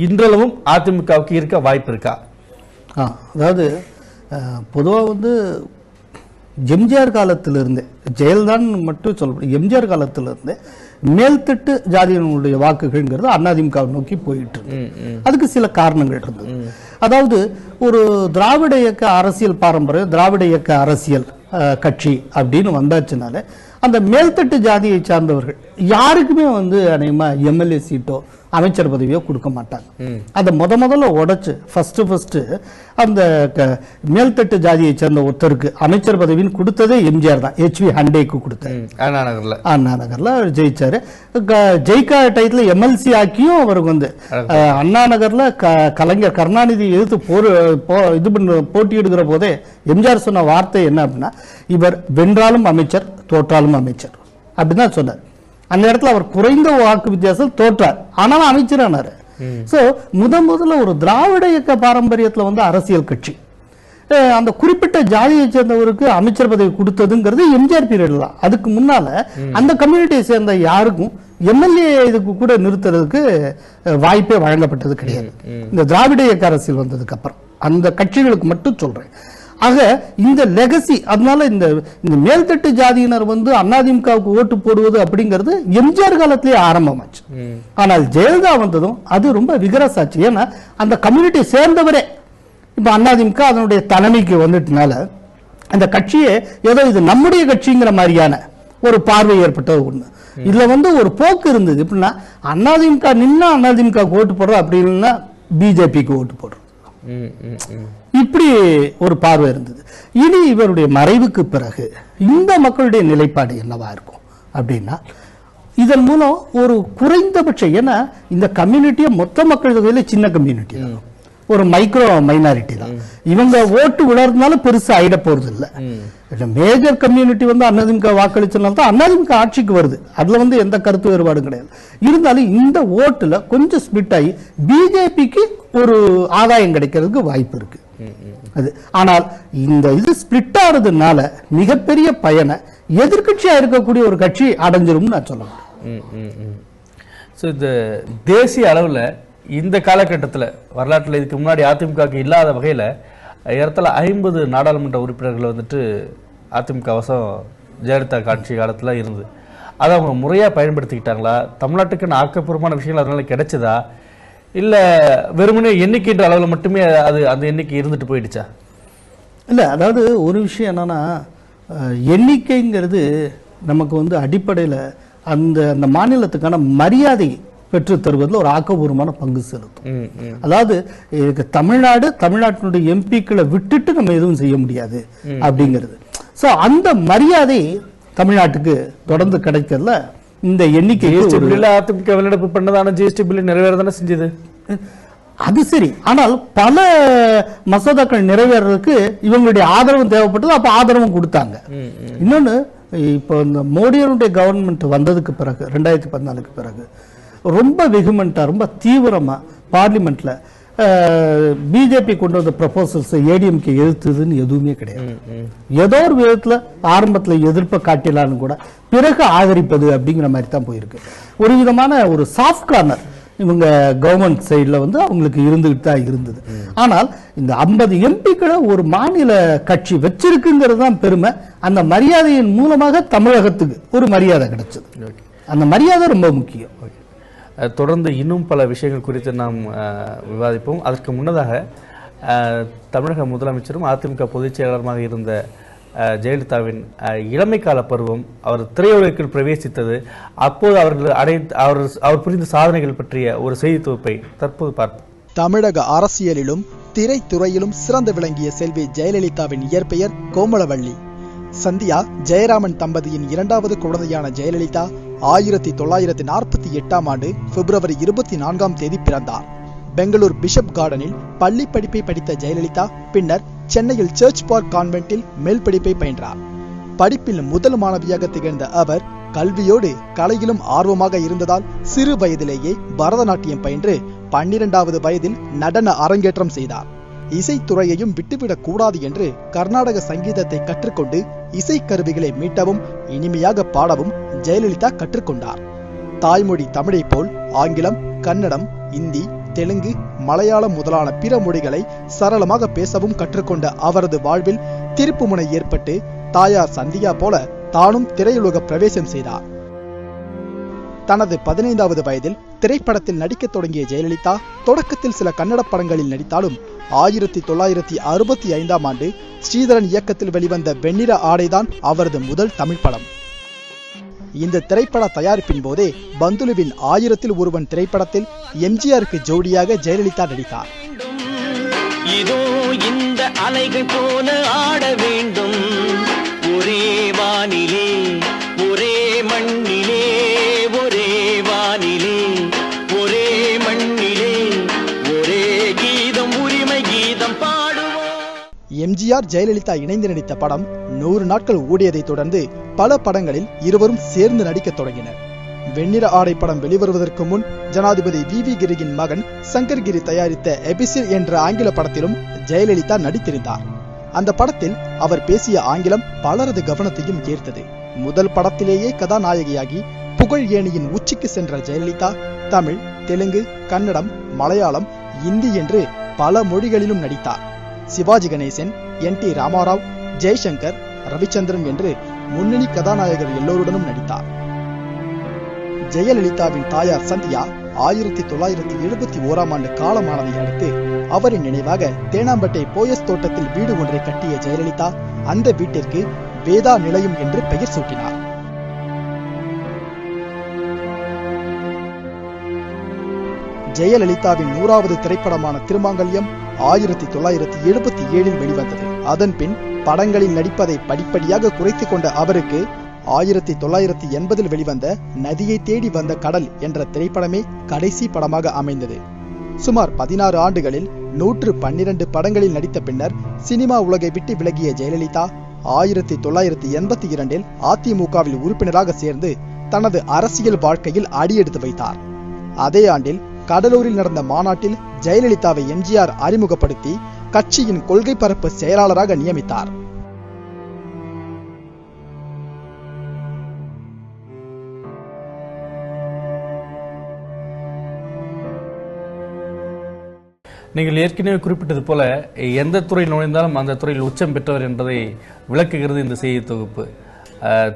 S1: இன்றளவும் அதிமுகவுக்கு இருக்க வாய்ப்பு இருக்கா?
S2: அதாவது பொதுவாக வந்து எம்ஜிஆர் காலத்திலிருந்து, ஜெயலலிதான் மட்டும் சொல்லப்படும், எம்ஜிஆர் காலத்திலிருந்து மேல்தட்டு ஜாதியினுடைய வாக்குகள்ங்கிறது அதிமுக நோக்கி போயிட்டு இருக்கு. அதுக்கு சில காரணங்கள் இருந்தது. அதாவது ஒரு திராவிட இயக்க அரசியல் பாரம்பரியம், திராவிட இயக்க அரசியல் கட்சி அப்படின்னு வந்தாச்சுனாலே அந்த மேல்தட்டு ஜாதியை சார்ந்தவர்கள் யாருக்குமே வந்து அநேகமா எம்எல்ஏ சீட்டோ அமைச்சர் பதவியோ கொடுக்க மாட்டாங்க. அதை முதல்ல உடைச்சு ஃபர்ஸ்ட் அந்த மேல்தட்டு ஜாதியை சேர்ந்த ஒருத்தருக்கு அமைச்சர் பதவின்னு கொடுத்ததே எம்ஜிஆர் தான். HV ஹண்டேக்கு கொடுத்தாரு. அண்ணா நகர்ல ஜெயிச்சாரு. ஜெயிக்கா டயத்துல MLC ஆக்கியும் அவருக்கு வந்து அண்ணா நகர்ல கலைஞர் கருணாநிதி எதிர்த்து போட்டியிடுகிற போதே எம்ஜிஆர் சொன்ன வார்த்தை என்ன அப்படின்னா, இவர் வென்றாலும் அமைச்சர் தோற்றாலும் அமைச்சர் அப்படிதான் சொன்னார். அந்த இடத்துல அவர் குறைந்த வாக்கு வித்தியாசத்தில் தோற்றார், ஆனாலும் அமைச்சரானார். சோ முதல்ல ஒரு திராவிட இயக்க பாரம்பரியத்துல வந்து அரசியல் கட்சி அந்த குறிப்பிட்ட ஜாதியை சேர்ந்தவருக்கு அமைச்சர் பதவி கொடுத்ததுங்கிறது எம்ஜிஆர் பீரியட் தான். அதுக்கு முன்னால அந்த கம்யூனிட்டியை சேர்ந்த யாருக்கும் எம்எல்ஏ இதுக்கு கூட நிறுத்துறதுக்கு வாய்ப்பே வழங்கப்பட்டது கிடையாது. இந்த திராவிட இயக்க அரசியல் வந்ததுக்கு அப்புறம் அந்த கட்சிகளுக்கு மட்டும் சொல்றேன். ஆக இந்த லெகசி, அதனால இந்த மேல்தட்டு ஜாதியினர் வந்து அதிமுகவுக்கு ஓட்டு போடுவது அப்படிங்கிறது எம்ஜிஆர் காலத்திலேயே ஆரம்பமாச்சு. ஆனால் ஜெயலலிதா வந்ததும் அது ரொம்ப விகரஸ் ஆச்சு. ஏன்னா அந்த கம்யூனிட்டியை சேர்ந்தவரே இப்ப அதிமுக அதனுடைய தலைமைக்கு வந்துட்டனால அந்த கட்சியே ஏதோ இது நம்முடைய கட்சிங்கிற மாதிரியான ஒரு பார்வை ஏற்பட்டது ஒண்ணு. இதுல வந்து ஒரு போக்கு இருந்தது. எப்படின்னா அதிமுக நின்னா அதிமுக ஓட்டு போடுறோம், அப்படி இல்லைன்னா பிஜேபிக்கு ஓட்டு போடுறோம், இப்படி ஒரு பார்வை இருந்தது. இனி இவருடைய மறைவுக்கு பிறகு இந்த மக்களுடைய நிலைப்பாடு என்னவா இருக்கும் அப்படின்னா, இதன் மூலம் ஒரு குறைந்தபட்சம், ஏன்னா இந்த கம்யூனிட்டியை மொத்த மக்கள் தொகையில சின்ன கம்யூனிட்டி தான், ஒரு மைக்ரோ மைனாரிட்டி தான். இவங்க ஓட்டு விழறதுனால பெருசா ஆயிட போறது இல்ல. மேஜர் கம்யூனிட்டி வந்து அதிமுக வாக்களிச்சனால தான் அதிமுக ஆட்சிக்கு வருது. அதுல வந்து எந்த கருத்து வேறுபாடும் கிடையாது. இருந்தாலும் இந்த ஓட்டுல கொஞ்சம் ஸ்பிட் ஆகி பிஜேபிக்கு ஒரு ஆதாயம் கிடைக்கிறதுக்கு வாய்ப்பு இருக்கு. அது ஆனால் இந்த இது ஸ்பிளிட் ஆறதுனால மிகப்பெரிய பயனை எதிர்கட்சியா இருக்கக்கூடிய ஒரு கட்சி அடைஞ்சிரும் நான் சொல்ல முடியும்.
S1: இந்த தேசிய அளவில் இந்த காலகட்டத்தில் வரலாற்றில் இதுக்கு முன்னாடி அதிமுகவுக்கு இல்லாத வகையில் ஏறத்தாழ 50 நாடாளுமன்ற உறுப்பினர்கள் வந்துட்டு அதிமுக வசம் ஜெயலலிதா ஆட்சி காலத்தில் இருந்து அதை அவங்க முறையாக பயன்படுத்திக்கிட்டாங்களா? தமிழ்நாட்டுக்குன்னு ஆக்கப்பூர்வமான விஷயங்கள் அதனால கிடைச்சதா, இல்லை வெறுமனே எண்ணிக்கைன்ற அளவில் மட்டுமே அது அந்த எண்ணிக்கை இருந்துட்டு போயிடுச்சா?
S2: இல்லை, அதாவது ஒரு விஷயம் என்னன்னா, எண்ணிக்கைங்கிறது நமக்கு வந்து அடிப்படையில் அந்த அந்த மாநிலத்துக்கான மரியாதை பெற்று தருவதில் ஒரு ஆக்கப்பூர்வமான பங்கு செலுத்தும். அதாவது தமிழ்நாட்டினுடைய எம்பிக்களை விட்டுட்டு நம்ம எதுவும் செய்ய முடியாது அப்படிங்கிறது. ஸோ அந்த மரியாதை தமிழ்நாட்டுக்கு தொடர்ந்து கிடைக்கிறதுல இந்த எண்ணிக்கை
S1: அதிமுக வெளிநடப்பு பண்ணதான ஜிஎஸ்டி பில் நிறைவேறதானே செஞ்சது.
S2: அது சரி, ஆனால் பல மசோதாக்கள் நிறைவேறதுக்கு இவங்களுடைய ஆதரவும் தேவைப்பட்டது. அப்ப ஆதரவும் கொடுத்தாங்க. இன்னொன்னு, இப்போ இந்த மோடியனுடைய கவர்மெண்ட் வந்ததுக்கு பிறகு 2014க்கு பிறகு ரொம்ப வெகுமெண்டா, ரொம்ப தீவிரமா பார்லிமெண்ட்ல பிஜேபி கொண்டு வந்த ப்ரொபோசல்ஸ் ஏடிஎம்கே எதிர்த்ததுன்னு எதுவுமே கிடையாது. ஏதோ ஒரு விதத்துல ஆரம்பத்துல எதிர்ப்பை காட்டிலான்னு கூட பிறகு ஆதரிப்பது அப்படிங்கிற மாதிரி தான் போயிருக்கு. ஒரு விதமான ஒரு சாஃப்ட் கார்னர் இவங்க கவர்மெண்ட் சைடில் வந்து அவங்களுக்கு இருந்துகிட்டு தான் இருந்தது. ஆனால் இந்த 50 எம்பிக்களை ஒரு மாநில கட்சி வச்சிருக்குங்கிறது தான் பெருமை. அந்த மரியாதையின் மூலமாக தமிழகத்துக்கு ஒரு மரியாதை கிடைச்சது. அந்த மரியாதை ரொம்ப முக்கியம்.
S1: தொடர்ந்து இன்னும் பல விஷயங்கள் குறித்து நாம் விவாதிப்போம். அதற்கு முன்னதாக தமிழக முதலமைச்சரும் அதிமுக பொதுச் செயலாளருமாக இருந்த ஜெயலலிதாவின் இளமை கால பருவம், அவர் திரையுலகில் பிரவேசித்தது, அப்போது அவர் புரிந்த சாதனைகள் பற்றிய ஒரு செய்தி தொகுப்பை தற்போது பார்ப்போம்.
S4: தமிழக அரசியலிலும் திரைத்துறையிலும் சிறந்து விளங்கிய செல்வி ஜெயலலிதாவின் இயற்பெயர் கோமலவள்ளி. சந்தியா ஜெயராமன் தம்பதியின் இரண்டாவது குழந்தையான ஜெயலலிதா 1948ஆம் ஆண்டு பிப்ரவரி 24ஆம் தேதி பிறந்தார். பெங்களூர் பிஷப் கார்டனில் பள்ளி படிப்பை படித்த ஜெயலலிதா பின்னர் சென்னையில் சர்ச் பார்க் கான்வென்ட்டில் மேல் படிப்பை பயின்றார். படிப்பில் முதல் மாணவியாக திகழ்ந்த அவர் கல்வியோடு கலையிலும் ஆர்வமாக இருந்ததால் சிறு வயதிலேயே பரதநாட்டியம் பயின்று 12வது வயதில் நடன அரங்கேற்றம் செய்தார். இசைத்துறையையும் விட்டுவிடக் கூடாது என்று கர்நாடக சங்கீதத்தை கற்றுக்கொண்டு இசைக்கருவிகளை மீட்டவும் இனிமையாக பாடவும் ஜெயலலிதா கற்றுக்கொண்டார். தாய்மொழி தமிழை போல் ஆங்கிலம், கன்னடம், இந்தி, தெலுங்கு, மலையாளம் முதலான பிற மொழிகளை சரளமாக பேசவும் கற்றுக்கொண்ட அவரது வாழ்வில் திருப்புமுனை ஏற்பட்டு தாயார் சந்தியா போல தானும் திரையுலக பிரவேசம் செய்தார். தனது 15வது வயதில் திரைப்படத்தில் நடிக்கத் தொடங்கிய ஜெயலலிதா தொடக்கத்தில் சில கன்னட படங்களில் நடித்தாலும் 1965ஆம் ஆண்டு ஸ்ரீதரன் இயக்கத்தில் வெளிவந்த வெண்ணிற ஆடைதான் அவரது முதல் தமிழ் படம். இந்த திரைப்பட தயாரிப்பின் போதே பந்துலுவின் 1000ல் ஒருவன் திரைப்படத்தில் எம்ஜிஆருக்கு ஜோடியாக ஜெயலலிதா நடித்தார்.
S5: இதோ இந்த அலைகள் போல ஆட வேண்டும், ஒரே வானிலே ஒரே மண்ணிலே, ஒரே வானிலே ஒரே மண்ணிலே, ஒரே கீதம் உரிமை கீதம் பாடுவோம்.
S4: எம்ஜிஆர் ஜெயலலிதா இணைந்து நடித்த படம் 100 நாட்கள் ஓடியதை தொடர்ந்து பல படங்களில் இருவரும் சேர்ந்து நடிக்கத் தொடங்கினர். வெண்ணிற ஆடை படம் வெளிவருவதற்கு முன் ஜனாதிபதி வி கிரியின் மகன் சங்கர் கிரி தயாரித்த எபிசில் என்ற ஆங்கில படத்திலும் ஜெயலலிதா நடித்திருந்தார். அந்த படத்தில் அவர் பேசிய ஆங்கிலம் பலரது கவனத்தையும் ஈர்த்தது. முதல் படத்திலேயே கதாநாயகியாகி புகழ் ஏணியின் உச்சிக்கு சென்ற ஜெயலலிதா தமிழ், தெலுங்கு, கன்னடம், மலையாளம், இந்தி என்று பல மொழிகளிலும் நடித்தார். சிவாஜி கணேசன், NT ராமாராவ், ஜெய்சங்கர், ரவிச்சந்திரன் என்று முன்னணி கதாநாயகர் எல்லோருடனும் நடித்தார். ஜெயலலிதாவின் தாயார் சந்தியா 1971ஆம் ஆண்டு காலமானதை அடுத்து அவரின் நினைவாக தேனாம்பேட்டை போயஸ் தோட்டத்தில் வீடு ஒன்றை கட்டிய ஜெயலலிதா அந்த வீட்டிற்கு வேதா நிலையம் என்று பெயர் சூட்டினார். ஜெயலலிதாவின் 100வது திரைப்படமான திருமாங்கல்யம் 1977இல் வெளிவந்தது. அதன் பின் படங்களில் நடிப்பதை படிப்படியாக குறைத்துக் கொண்ட அவருக்கு 1980இல் வெளிவந்த நதியை தேடி வந்த கடல் என்ற திரைப்படமே கடைசி படமாக அமைந்தது. சுமார் 16 ஆண்டுகளில் 112 படங்களில் நடித்த பின்னர் சினிமா உலகை விட்டு விலகிய ஜெயலலிதா 1982இல் அதிமுகவில் உறுப்பினராக சேர்ந்து தனது அரசியல் வாழ்க்கையில் அடியெடுத்து வைத்தார். அதே ஆண்டில் கடலூரில் நடந்த மாநாட்டில் ஜெயலலிதாவை எம்ஜிஆர் அறிமுகப்படுத்தி கட்சியின் கொள்கை பரப்பு செயலாளராக நியமித்தார்.
S1: நீங்கள் ஏற்கனவே குறிப்பிட்டது போல எந்த துறை நுழைந்தாலும் அந்த துறையில் உச்சம் பெற்றவர் என்பதை விளக்குகிறது இந்த செய்தி தொகுப்பு.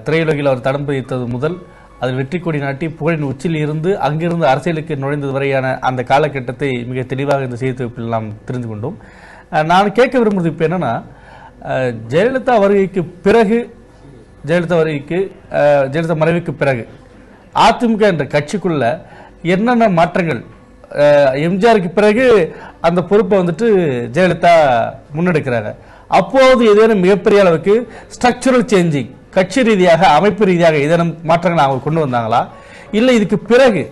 S1: திரையுலகில் அவர் தடம் பதித்தது முதல் அதில் வெற்றி கொடி நாட்டி புகழின் உச்சியில் இருந்து அங்கிருந்து அரசியலுக்கு நுழைந்தது வரையான அந்த காலகட்டத்தை மிக தெளிவாக இந்த செய்தி தொகுப்பில் நாம் தெரிந்து கொண்டோம். நான் கேட்க விரும்புவது இப்போ என்னன்னா, ஜெயலலிதா மறைவுக்கு பிறகு அதிமுக என்ற கட்சிக்குள்ள என்னென்ன மாற்றங்கள், எம்ஜிஆருக்கு பிறகு அந்த பொறுப்பை வந்துட்டு ஜெயலலிதா முன்னெடுக்கிறாங்க. அப்போது ஏதேனும் மிகப்பெரிய அளவுக்கு ஸ்ட்ரக்சரல் சேஞ்சிங், கட்சி ரீதியாக அமைப்பு ரீதியாக ஏதேனும் மாற்றங்கள் அவங்க கொண்டு வந்தாங்களா? இல்லை இதுக்கு பிறகு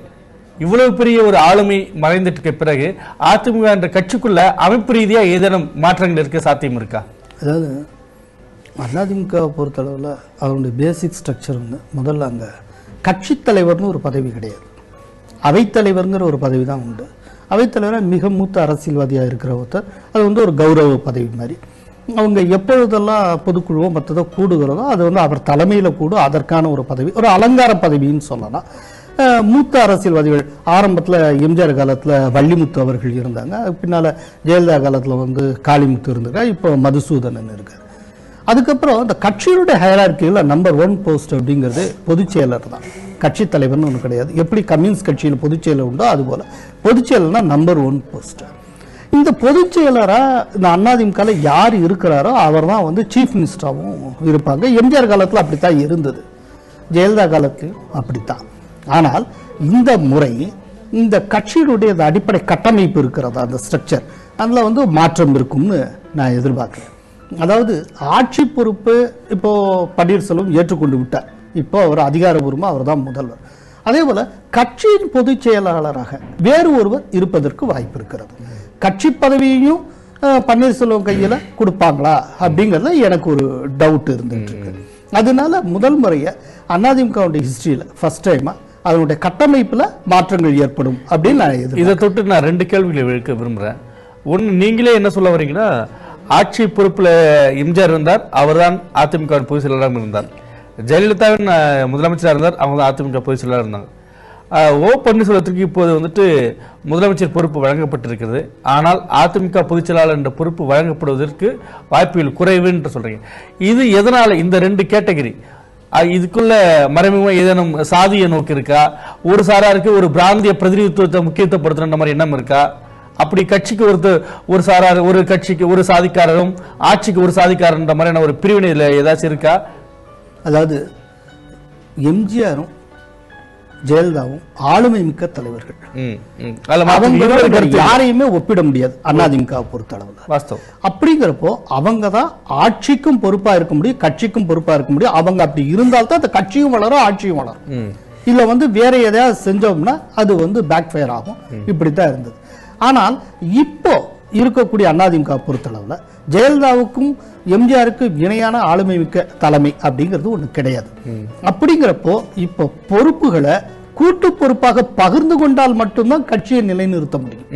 S1: இவ்வளவு பெரிய ஒரு ஆளுமை மறைந்துட்டு பிறகு அதிமுக என்ற கட்சிக்குள்ள அமைப்பு ரீதியாக ஏதேனும் மாற்றங்கள் இருக்க சாத்தியம் இருக்கா?
S2: அதாவது அதிமுகவை பொறுத்தளவில் அவருடைய பேசிக் ஸ்ட்ரக்சர் வந்து முதல்ல அங்கே கட்சித் தலைவர்னு ஒரு பதவி கிடையாது, அவைத்தலைவருங்கிற ஒரு பதவி தான் உண்டு. அவைத்தலைவராக மிக மூத்த அரசியல்வாதியாக இருக்கிற ஒருத்தர், அது வந்து ஒரு கௌரவ பதவி மாதிரி. அவங்க எப்பொழுதெல்லாம் பொதுக்குழுவோ மற்றதோ கூடுகிறதோ அது வந்து அவர் தலைமையில் கூடும், அதற்கான ஒரு பதவி, ஒரு அலங்கார பதவின்னு சொல்லலாம். மூத்த அரசியல்வாதிகள் ஆரம்பத்தில் எம்ஜிஆர் காலத்தில் வள்ளிமுத்து அவர்கள் இருந்தாங்க, பின்னால் ஜெயலலிதா காலத்தில் வந்து காளிமுத்து இருந்திருக்கார், இப்போ மதுசூதனன் இருக்கார். அதுக்கப்புறம் அந்த கட்சியினுடைய ஹைரார்க்கியில் நம்பர் 1 போஸ்ட் அப்படிங்கிறது பொதுச் செயலர் தான், கட்சி தலைவர்னு ஒன்று கிடையாது. எப்படி கம்யூனிஸ்ட் கட்சியில் பொதுச் செயலர் உண்டோ அதுபோல் பொதுச் செயலர்னா நம்பர் 1 போஸ்ட். இந்த பொதுச் செயலராக இந்த அதிமுகவில் யார் இருக்கிறாரோ அவர் தான் வந்து சீஃப் மினிஸ்டராகவும் இருப்பாங்க. எம்ஜிஆர் காலத்தில் அப்படித்தான் இருந்தது, ஜெயலலிதா காலத்திலும் அப்படித்தான். ஆனால் இந்த முறை இந்த கட்சியினுடைய அடிப்படை கட்டமைப்பு இருக்கிறதா, அந்த ஸ்ட்ரக்சர், அதில் வந்து மாற்றம் இருக்கும்னு நான் எதிர்பார்க்குறேன். அதாவது ஆட்சி பொறுப்பு இப்போ பன்னீர்செல்வம் ஏற்றுக்கொண்டு விட்டார், இப்போ அவர் அதிகாரபூர்வமாக அவர் தான் முதல்வர். அதே போல கட்சியின் பொதுச் செயலாளராக வேறு ஒருவர் இருப்பதற்கு வாய்ப்பு இருக்கிறது. கட்சி பதவியையும் பன்னீர்செல்வம் கையில் கொடுப்பாங்களா அப்படிங்கிறத எனக்கு ஒரு டவுட் இருந்துட்டு இருக்கு. அதனால முதல் முறையை அதிமுகவுடைய ஹிஸ்டரியில் ஃபர்ஸ்ட் டைமா அதனுடைய கட்டமைப்பில் மாற்றங்கள் ஏற்படும் அப்படின்னு நான்
S1: இதை தொட்டு நான் 2 கேள்விகளை எழுக்க விரும்புகிறேன். ஒன்று, நீங்களே என்ன சொல்ல வரீங்கன்னா, ஆட்சி பொறுப்பில் எம்ஜிஆர் இருந்தார், அவர் தான் அதிமுகவின் பொதுச் செயலாளராக இருந்தார். ஜெயலலிதாவின் முதலமைச்சராக இருந்தார், அவங்க தான் அதிமுக பொதுச் செயலாளராக இருந்தாங்க. ஓ பன்னீர்செல்வத்திற்கு இப்போது வந்துட்டு முதலமைச்சர் பொறுப்பு வழங்கப்பட்டிருக்கிறது. ஆனால் அதிமுக பொதுச் செயலாளர் என்ற பொறுப்பு வழங்கப்படுவதற்கு வாய்ப்புகள் குறைவு என்று சொல்றீங்க. இது எதனால இந்த 2 கேட்டகரி, இதுக்குள்ள மறைமுகமா ஏதேனும் சாதிய நோக்கு இருக்கா? ஒரு சாராருக்கு ஒரு பிராந்திய பிரதிநிதித்துவத்தை முக்கியத்துவப்படுத்துற மாதிரி எண்ணம் இருக்கா? அப்படி கட்சிக்கு ஒரு சாரார், ஒரு கட்சிக்கு ஒரு சாதிக்காரரும் ஆட்சிக்கு ஒரு சாதிக்காரன்ற மாதிரியான ஒரு பிரிவினை இதுல ஏதாச்சும் இருக்கா?
S2: அதாவது எம்ஜிஆரும் ஜெயலலிதாவும் ஆளுமை மிக்க தலைவர்கள். யாரையுமே ஒப்பிட முடியாது அதிமுக பொறுத்தளவுல.
S1: வாஸ்தவம்.
S2: அப்படிங்கிறப்போ அவங்க தான் ஆட்சிக்கும் பொறுப்பா இருக்க முடியும், கட்சிக்கும் பொறுப்பா இருக்க முடியும். அவங்க அப்படி இருந்தால்தான் அந்த கட்சியும் வளரும், ஆட்சியும் வளரும். இல்ல வேற எதையாவது செஞ்சோம்னா அது பேக் ஃபயர் ஆகும். இப்படித்தான் இருந்தது. ஆனால் இப்போ இருக்கக்கூடிய அதிமுக பொறுத்தளவுல ஜெயலலிதாவுக்கும் எம்ஜிஆருக்கும் இணையான ஆளுமை மிக்க தலைமை அப்படிங்கிறது ஒண்ணு கிடையாது. அப்படிங்கிறப்போ இப்போ பொறுப்புகளை கூட்டு பொறுப்பாக பகிர்ந்து கொண்டால் மட்டும்தான் கட்சியை நிலைநிறுத்த முடியும்.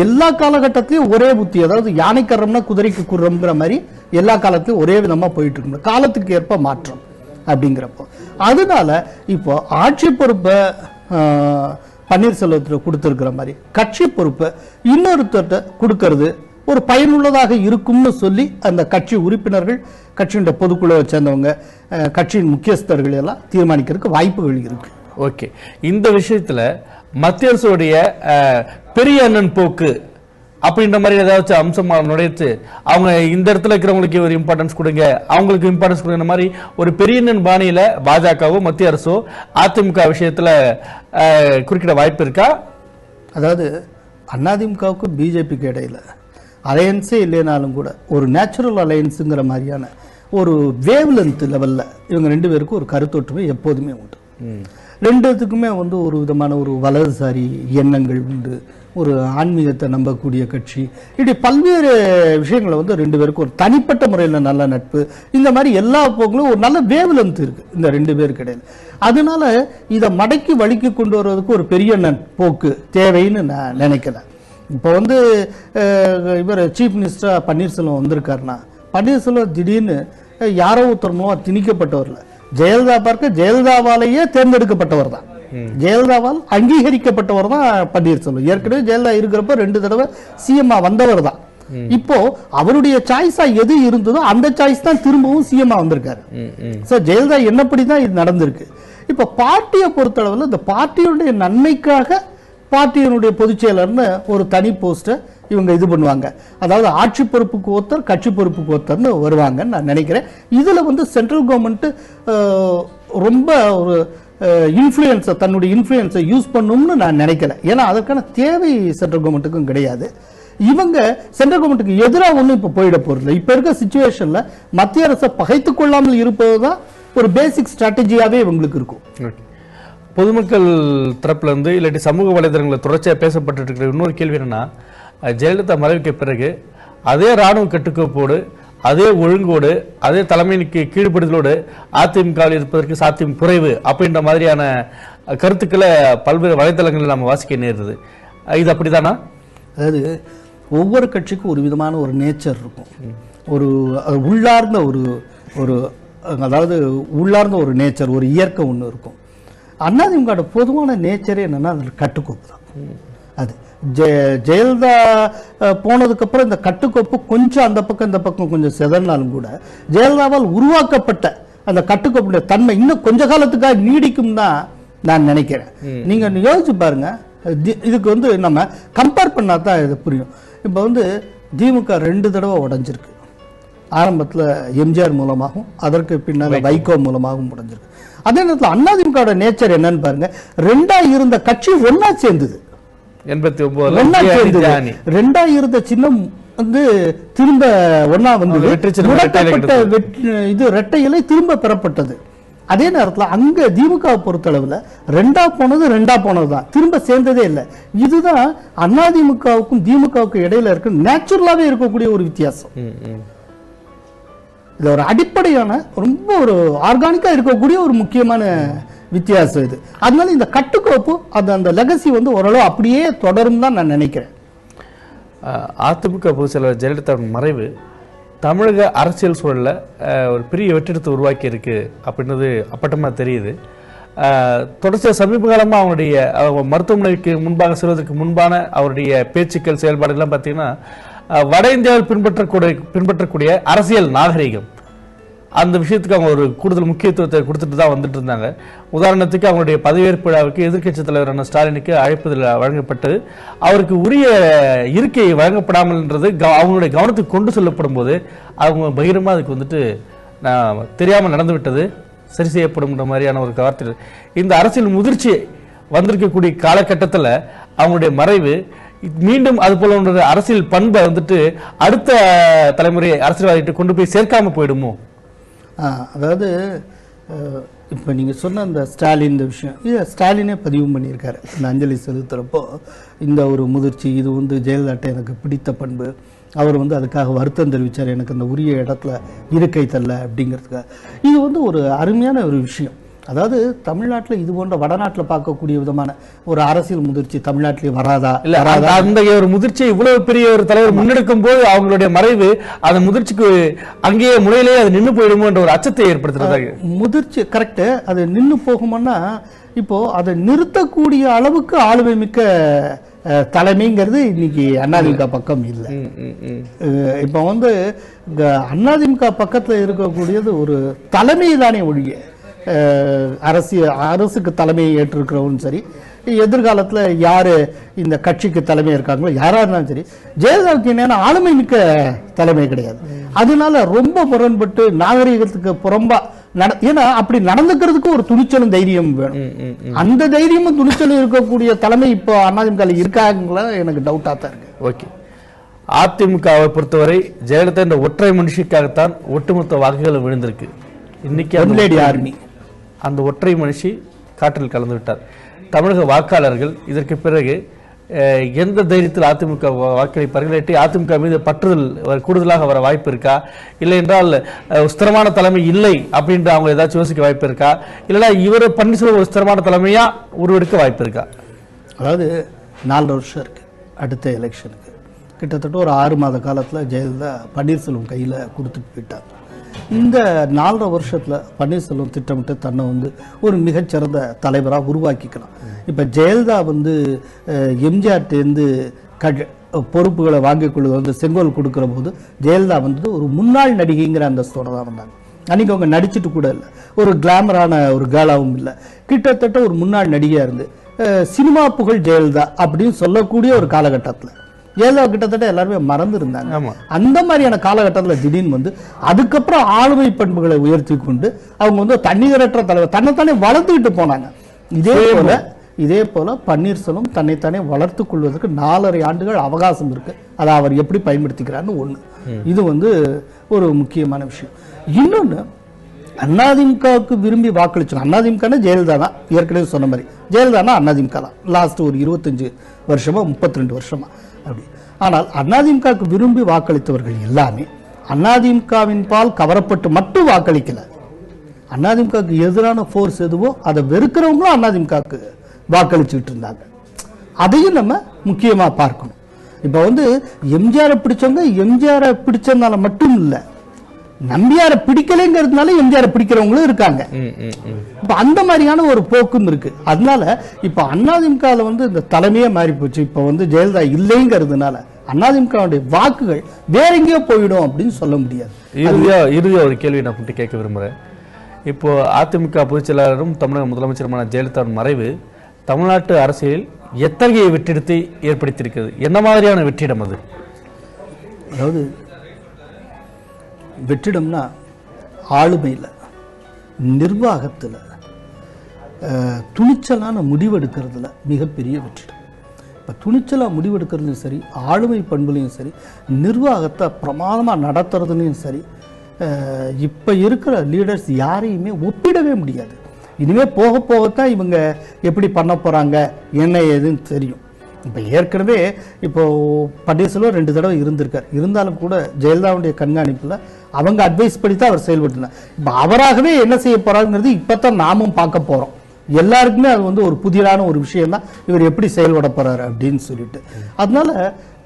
S2: எல்லா காலகட்டத்திலையும் ஒரே புத்தி, அதாவது யானை கர்றம்னா குதிரைக்கு குர்றம்ங்கிற மாதிரி எல்லா காலத்திலும் ஒரே விதமா போயிட்டு இருக்கணும். காலத்துக்கு ஏற்ப மாற்றம் அப்படிங்கிறப்போ அதனால இப்போ ஆட்சி பொறுப்பை பன்னீர்செல்வத்தில் கொடுத்திருக்கிற மாதிரி கட்சி பொறுப்பை இன்னொருத்தர்கிட்ட கொடுக்கறது ஒரு பயனுள்ளதாக இருக்கும்னு சொல்லி அந்த கட்சி உறுப்பினர்கள், கட்சியின் பொதுக்குழுவை சேர்ந்தவங்க, கட்சியின் முக்கியஸ்தர்கள் எல்லாம் தீர்மானிக்கிறதுக்கு வாய்ப்புகள் இருக்கு.
S1: ஓகே, இந்த விஷயத்துல மத்திய அரசுடைய பெரிய அண்ணன் போக்கு அப்படின்ற மாதிரி ஏதாச்சும் அம்சமா நுழைத்து அவங்க இந்த இடத்துல இருக்கிறவங்களுக்கு ஒரு இம்பார்ட்டன்ஸ் கொடுங்க, அவங்களுக்கு இம்பார்ட்டன்ஸ் கொடுங்க மாதிரி ஒரு பெரிய பாணியில பாஜகவோ மத்திய அரசோ அதிமுக விஷயத்துல குறுக்கிட வாய்ப்பு இருக்கா?
S2: அதாவது அதிமுகவுக்கு பிஜேபிக்கு இடையில அலையன்ஸே இல்லைனாலும் கூட ஒரு நேச்சுரல் அலையன்ஸுங்கிற மாதிரியான ஒரு வேவ் லென்த் லெவல்ல இவங்க ரெண்டு பேருக்கும் ஒரு கருத்தொற்றுமை எப்போதுமே உண்டு. ரெண்டுத்துக்குமே ஒரு விதமான ஒரு வலதுசாரி எண்ணங்கள் உண்டு, ஒரு ஆன்மீகத்தை நம்பக்கூடிய கட்சி, இப்படி பல்வேறு விஷயங்களை ரெண்டு பேருக்கும் ஒரு தனிப்பட்ட முறையில் நல்ல நட்பு, இந்த மாதிரி எல்லா போக்களும் ஒரு நல்ல வேவ் லென்த் இருக்கு இந்த ரெண்டு பேருக்கு இடையில. அதனால இதை மடக்கி வழிக்கு கொண்டு வருவதற்கு ஒரு பெரிய போக்கு தேவைன்னு நான் நினைக்கிறேன். இப்போ இவர் சீஃப் மினிஸ்டரா பன்னீர்செல்வம் வந்திருக்காருன்னா, பன்னீர்செல்வம் திடீர்னு யாரோ ஒருத்தர் மூலமா திணிக்கப்பட்டவர்ல, ஜெயலலிதா பார்க்க ஜெயலலிதாவாலேயே தேர்ந்தெடுக்கப்பட்டவர் தான், ஜெயலலிதாவால் அங்கீகரிக்கப்பட்டவர் தான் பன்னீர்செல்வம். ஏற்கனவே ஜெயலலிதா இருக்கிறப்ப 2 தடவை சிஎம்ஆ வந்தவர் தான். இப்போ அவருடைய சாய்ஸா எது இருந்ததோ அந்த சாய்ஸ் தான் திரும்பவும் சிஎம்ஆ வந்திருக்காரு. ஜெயலலிதா என்னப்படிதான் இது நடந்திருக்கு. இப்ப பார்ட்டியை பொறுத்தளவில் இந்த பார்ட்டியுடைய நன்மைக்காக பார்ட்டியினுடைய பொதுச் செயலர்னு ஒரு தனி போஸ்டை இவங்க இது பண்ணுவாங்க. அதாவது ஆட்சி பொறுப்புக்கு ஒருத்தர், கட்சி பொறுப்புக்கு ஒருத்தர்னு வருவாங்கன்னு நான் நினைக்கிறேன். இதுல சென்ட்ரல் கவர்மெண்ட் ரொம்ப ஒரு இன்ஃப்ளூயன்ஸை, தன்னுடைய இன்ஃப்ளூயன்ஸை யூஸ் பண்ணும்னு நான் நினைக்கல. ஏன்னா அதற்கான தேவை சென்ட்ரல் கவர்மெண்ட்டுக்கும் கிடையாது. இவங்க சென்ட்ரல் கவர்மெண்ட்டுக்கு எதிராக ஒன்றும் இப்போ போயிட போறதில்லை. இப்போ இருக்க சிச்சுவேஷன்ல மத்திய அரசை பகைத்து கொள்ளாமல் இருப்பதுதான் ஒரு பேசிக் ஸ்ட்ராட்டஜியாவே இவங்களுக்கு இருக்கும்.
S1: பொதுமக்கள் தரப்புல இருந்து இல்லாட்டி சமூக வலைதளங்களில் தொடர்ச்சியாக பேசப்பட்டு இருக்கிற இன்னொரு கேள்வி என்னன்னா, ஜெயலலிதா மறைவுக்கு பிறகு அதே ராணுவ கட்டுக்கோப்போடு, அதே ஒழுங்கோடு, அதே தலைமைக்கு கீழ்ப்படுதலோடு அதிமுகவில் இருப்பதற்கு சாத்தியம் குறைவு அப்படின்ற மாதிரியான கருத்துக்களை பல்வேறு வலைதளங்களில் நம்ம வாசிக்க நேருது. இது அப்படிதானா?
S2: அதாவது ஒவ்வொரு கட்சிக்கும் ஒரு விதமான ஒரு நேச்சர் இருக்கும், ஒரு உள்ளார்ந்த ஒரு அதாவது உள்ளார்ந்த ஒரு நேச்சர், ஒரு இயற்கை ஒன்று இருக்கும். அதிமுக பொதுவான நேச்சரே என்னன்னா கட்டுக்கோப்பு தான். அது ஜெயலலிதா போனதுக்கு அப்புறம் இந்த கட்டுக்கோப்பு கொஞ்சம் அந்த பக்கம் இந்த பக்கம் கொஞ்சம் செதறினாலும் கூட ஜெயலலிதாவால் உருவாக்கப்பட்ட அந்த கட்டுக்கோப்புடைய தன்மை இன்னும் கொஞ்ச காலத்துக்காக நீடிக்கும் தான் நான் நினைக்கிறேன். நீங்க யோசிச்சு பாருங்க, இதுக்கு நம்ம கம்பேர் பண்ணா தான் இது புரியும். இப்போ திமுக 2 தடவை உடைஞ்சிருக்கு. ஆரம்பத்தில் எம்ஜிஆர் மூலமாகவும் அதற்கு பின்னால் வைகோ மூலமாகவும் உடைஞ்சிருக்கு. அதே நேரத்தில் அதிமுக நேச்சர் என்னன்னு பாருங்க, 2ஆ இருந்த கட்சி ஒன்னா சேர்ந்தது.
S1: 89
S2: 2ஆ இருந்த சின்னம் திரும்ப ஒன்னா இது இரட்டை இலை திரும்ப பெறப்பட்டது. அதே நேரத்தில் அங்க திமுக பொறுத்தளவுல 2ஆ போனதுதான், திரும்ப சேர்ந்ததே இல்லை. இதுதான் அதிமுகவுக்கும் திமுகவுக்கும் இடையில இருக்கு நேச்சுரலாவே இருக்கக்கூடிய ஒரு வித்தியாசம். இது ஒரு அடிப்படையான ரொம்ப ஒரு ஆர்கானிக்கா இருக்கக்கூடிய ஒரு முக்கியமான வித்தியாசம் இது. அதனால இந்த கட்டுக்கோப்பு அந்த லெகசி ஓரளவு அப்படியே தொடரும் தான் நான் நினைக்கிறேன்.
S1: அதிமுக பொதுச் செயலர் ஜெயலலிதா மறைவு தமிழக அரசியல் சூழலில் ஒரு பெரிய வெற்றிடத்தை உருவாக்கி இருக்கு அப்படின்றது அப்பட்டமாக தெரியுது. தொடர்ச்சியாக சமீப காலமாக அவருடைய மருத்துவமனைக்கு முன்பாக செல்வதற்கு முன்பான அவருடைய பேச்சுக்கள், செயல்பாடுகள்லாம் பார்த்தீங்கன்னா வட இந்தியாவில் பின்பற்றக்கூடிய அரசியல் நாகரிகம் அந்த விஷயத்துக்கு அவங்க ஒரு கூடுதல் முக்கியத்துவத்தை கொடுத்துட்டு தான் வந்துட்டு இருந்தாங்க. உதாரணத்துக்கு அவங்களுடைய பதவியேற்பு விழாவுக்கு எதிர்க்கட்சி தலைவரான ஸ்டாலினுக்கு அழைப்பதில் வழங்கப்பட்டது. அவருக்கு உரிய இருக்கை வழங்கப்படாமல்ன்றது அவங்களுடைய கவனத்துக்கு கொண்டு செல்லப்படும் போது அவங்க பகிரமா அதுக்கு வந்துட்டு நான் தெரியாமல் நடந்து விட்டது, சரி செய்யப்படும்ன்ற மாதிரியான ஒரு வார்த்தை. இந்த அரசியல் முதிர்ச்சி வந்திருக்கக்கூடிய காலகட்டத்தில் அவங்களுடைய மறைவு மீண்டும் அது போல ஒன்று அரசியல் பண்பை வந்துட்டு அடுத்த தலைமுறை அரசியல்வாதிகிட்ட கொண்டு போய் சேர்க்காம போயிடுமோ?
S2: அதாவது இப்போ நீங்கள் சொன்ன அந்த ஸ்டாலின் இந்த விஷயம் இதை ஸ்டாலினே பதிவு பண்ணியிருக்காரு. இந்த அஞ்சலி செலுத்துகிறப்போ இந்த ஒரு முதிர்ச்சி இது வந்து ஜெயலலிதாட்ட எனக்கு பிடித்த பண்பு, அவர் வந்து அதுக்காக வருத்தம் தெரிவித்தார், எனக்கு அந்த உரிய இடத்துல இருக்கை தரல அப்படிங்கிறதுக்காக. இது வந்து ஒரு அருமையான ஒரு விஷயம். அதாவது தமிழ்நாட்டில் இது போன்ற வடநாட்டில் பார்க்கக்கூடிய விதமான ஒரு அரசியல் முதிர்ச்சி தமிழ்நாட்டிலே வராதா?
S1: அந்த ஒரு முதிர்ச்சி இவ்வளவு பெரிய ஒரு தலைவர் முன்னெடுக்கும் போது அவங்களுடைய மறைவு அந்த முதிர்ச்சிக்கு அங்கேயே முறையிலேயே அது நின்று போயிடுமோ என்ற ஒரு அச்சத்தை ஏற்படுத்துறது.
S2: முதிர்ச்சி கரெக்டு, அது நின்று போகுமானா இப்போ அதை நிறுத்தக்கூடிய அளவுக்கு ஆளுமை மிக்க தலைமைங்கிறது இன்னைக்கு அதிமுக பக்கம் இல்லை. இப்போ வந்து அதிமுக பக்கத்தில் இருக்கக்கூடியது ஒரு தலைமை தானே ஒழிய அரசுக்கு தலைமையை ஏற்றிருக்கிறவரும் சரி, எதிர்காலத்தில் யாரு இந்த கட்சிக்கு தலைமை இருக்காங்களோ யாரா இருந்தாலும் சரி, ஜெயலலிதாவுக்கு என்ன ஆளுமை மிக்க தலைமை கிடையாது. அதனால ரொம்ப முரண்பட்டு நாகரிகத்துக்கு புறம்பா ஏன்னா அப்படி நடந்துக்கிறதுக்கு ஒரு துணிச்சலும் தைரியம் வேணும். அந்த தைரியமும் துணிச்சலும் இருக்கக்கூடிய தலைமை இப்போ அதிமுக இருக்காங்களா எனக்கு டவுட்டா தான் இருக்கு.
S1: ஓகே, அதிமுகவை பொறுத்தவரை ஜெயலலிதா இந்த ஒற்றை மனுஷிக்காகத்தான் ஒட்டுமொத்த வாக்குகள் விழுந்திருக்கு. இன்னைக்கு அந்த ஒற்றை மனுஷி காற்றில் கலந்து விட்டார். தமிழக வாக்காளர்கள் இதற்கு பிறகு எந்த தைரியத்தில் அதிமுக வாக்களிப்பார்கள்? அதிமுக மீது பற்றுதல் கூடுதலாக வர வாய்ப்பு இருக்கா? இல்லை என்றால் ஸ்திரமான தலைமை இல்லை அப்படின்ற அவங்க ஏதாச்சும் யோசிக்க வாய்ப்பு இருக்கா? இல்லைன்னா இவர் பன்னீர்செல்வம் ஒரு ஸ்திரமான தலைமையா உருவெடுக்க வாய்ப்பு இருக்கா?
S2: அதாவது 4 வருஷம் இருக்கு அடுத்த எலெக்ஷனுக்கு. கிட்டத்தட்ட ஒரு 6 மாத காலத்தில் ஜெயலலிதா பன்னீர்செல்வம் கையில் கொடுத்துட்டு போயிட்டாங்க. இந்த 4.5 வருஷத்தில் பன்னீர்செல்வம் திட்டமிட்டு தன்னை வந்து ஒரு மிகச்சிறந்த தலைவராக உருவாக்கிக்கலாம். இப்போ ஜெயலலிதா வந்து எம்ஜிஆர்டேருந்து பொறுப்புகளை வாங்கிக் கொள்வது வந்து செங்கோல் கொடுக்குற போது ஜெயலலிதா வந்து ஒரு முன்னாள் நடிகைங்கிற அந்தஸ்தோட தான் வந்தாங்க. அன்றைக்கி அவங்க நடிச்சுட்டு கூட இல்லை, ஒரு கிளாமரான ஒரு கேர்ளாகவும் இல்லை, கிட்டத்தட்ட ஒரு முன்னாள் நடிகையாக இருந்து சினிமா புகழ் ஜெயலலிதா அப்படின்னு சொல்லக்கூடிய ஒரு காலகட்டத்தில் ஜெயலலிதா கிட்டத்தட்ட எல்லாருமே மறந்து இருந்தாங்க. அந்த மாதிரியான காலகட்டத்தில் திடீர்னு வந்து அதுக்கப்புறம் ஆளுமை பண்புகளை உயர்த்தி கொண்டு அவங்க வந்து தன்னிகரற்ற தலைவர் தன்னைத்தானே வளர்த்துக்கிட்டு போனாங்க. இதே போல பன்னீர்செல்வம் தன்னைத்தானே வளர்த்து கொள்வதற்கு 4.5 ஆண்டுகள் அவகாசம் இருக்கு. அதை அவர் எப்படி பயன்படுத்திக்கிறான்னு ஒண்ணு, இது வந்து ஒரு முக்கியமான விஷயம். இன்னொன்னு, அதிமுகவுக்கு விரும்பி வாக்களிச்சோம். அதிமுக ஜெயலலிதா தான், ஏற்கனவே சொன்ன மாதிரி ஜெயலலிதா அதிமுக தான் லாஸ்ட் ஒரு 25 வருஷமா 32 வருஷமா அப்படி. ஆனால் அதிமுகவுக்கு விரும்பி வாக்களித்தவர்கள் எல்லாமே அதிமுகவின் பால் கவரப்பட்டு மட்டும் வாக்களிக்கல. அதிமுகவுக்கு எதிரான ஃபோர்ஸ் எதுவோ அதை வெறுக்கிறவங்களும் அதிமுகவுக்கு வாக்களிச்சுட்டு இருந்தாங்க. அதையும் நம்ம முக்கியமா பார்க்கணும். இப்போ வந்து எம்ஜிஆரை பிடிச்சவங்க எம்ஜிஆரை பிடிச்சதுனால மட்டும் இல்லை, நம்பியாரை பிடிக்கலைங்கிறதுனால எம்ஜிஆரை பிடிக்கிறவங்களும் இருக்காங்க. இப்ப அந்த மாதிரியான ஒரு போக்கும் இருக்கு. அதனால இப்ப அதிமுகவில் வந்து இந்த தலைமையே மாறி போச்சு. இப்ப வந்து ஜெயலலிதா இல்லைங்கிறதுனால அதிமுகவுடைய வாக்குகள் வேற எங்கேயோ போயிடும் அப்படின்னு சொல்ல முடியாது.
S1: இறுதியா ஒரு கேள்வி நான் கூட்டி கேட்க விரும்புறேன். இப்போ அதிமுக பொதுச் செயலாளரும் தமிழக முதலமைச்சருமான ஜெயலலிதாவின் மறைவு தமிழ்நாட்டு அரசியலில் எத்தகைய வெற்றிடத்தை ஏற்படுத்தியிருக்கிறது? என்ன மாதிரியான வெற்றிடம் அது?
S2: அதாவது வெற்றிடம்னா ஆளுமையில், நிர்வாகத்தில், துணிச்சலான முடிவெடுக்கிறதுல மிகப்பெரிய வெற்றிடம். இப்போ துணிச்சலாக முடிவெடுக்கிறதுலையும் சரி, ஆளுமை பண்புலையும் சரி, நிர்வாகத்தை பிரமாதமாக நடத்துறதுலையும் சரி, இப்போ இருக்கிற லீடர்ஸ் யாரையுமே ஒப்பிடவே முடியாது. இனிமேல் போக போகத்தான் இவங்க எப்படி பண்ண போகிறாங்க என்ன ஏதுன்னு தெரியும். இப்போ ஏற்கனவே இப்போ பன்னீர்செல்வம் 2 தடவை இருந்திருக்கார். இருந்தாலும் கூட ஜெயலலிதாவுடைய கண்காணிப்பில் அவங்க அட்வைஸ் படி தான் அவர் செயல்பட்டுனார். இப்போ அவராகவே என்ன செய்ய போறாங்கிறது இப்போ தான் நாமும் பார்க்க போகிறோம். எல்லாருக்குமே அது வந்து ஒரு புதிரான ஒரு விஷயம் தான், இவர் எப்படி செயல்பட போறாரு அப்படின்னு சொல்லிட்டு. அதனால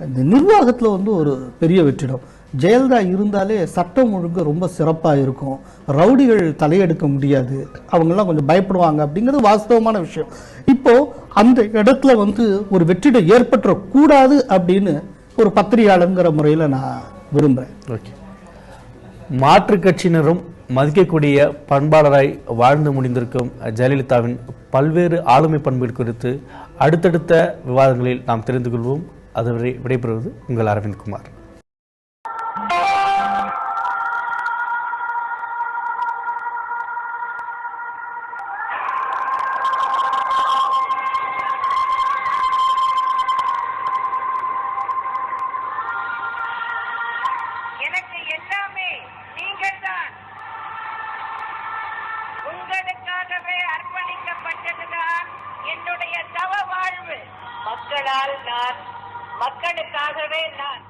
S2: இந்த நிர்வாகத்தில் வந்து ஒரு பெரிய வெற்றிடம். ஜெயலலிதா இருந்தாலே சட்டம் ஒழுங்கு ரொம்ப சிறப்பாக இருக்கும், ரவுடிகள் தலையெடுக்க முடியாது, அவங்கெல்லாம் கொஞ்சம் பயப்படுவாங்க அப்படிங்கிறது வாஸ்தவமான விஷயம். இப்போ அந்த இடத்துல வந்து ஒரு வெற்றிடம் ஏற்பட்டுறக்கூடாது அப்படின்னு ஒரு பத்திரிகையாளருங்கிற முறையில் நான் விரும்புகிறேன்.
S1: ஓகே, மாற்று கட்சியினரும் மதிக்கக்கூடிய பண்பாளராய் வாழ்ந்து முடிந்திருக்கும் ஜெயலலிதாவின் பல்வேறு ஆளுமை பண்புகள் குறித்து அடுத்தடுத்த விவாதங்களில் நாம் தெரிந்து கொள்வோம். அதுவரை விடைபெறுவது உங்கள் அரவிந்த்குமார்.
S3: எனக்கு எல்லாமே நீங்கள்தான். உங்களுக்காகவே அர்ப்பணிக்கப்பட்டதுதான் என்னுடைய தவ வாழ்வு. மக்களால் நான், மக்களுக்காகவே நான்.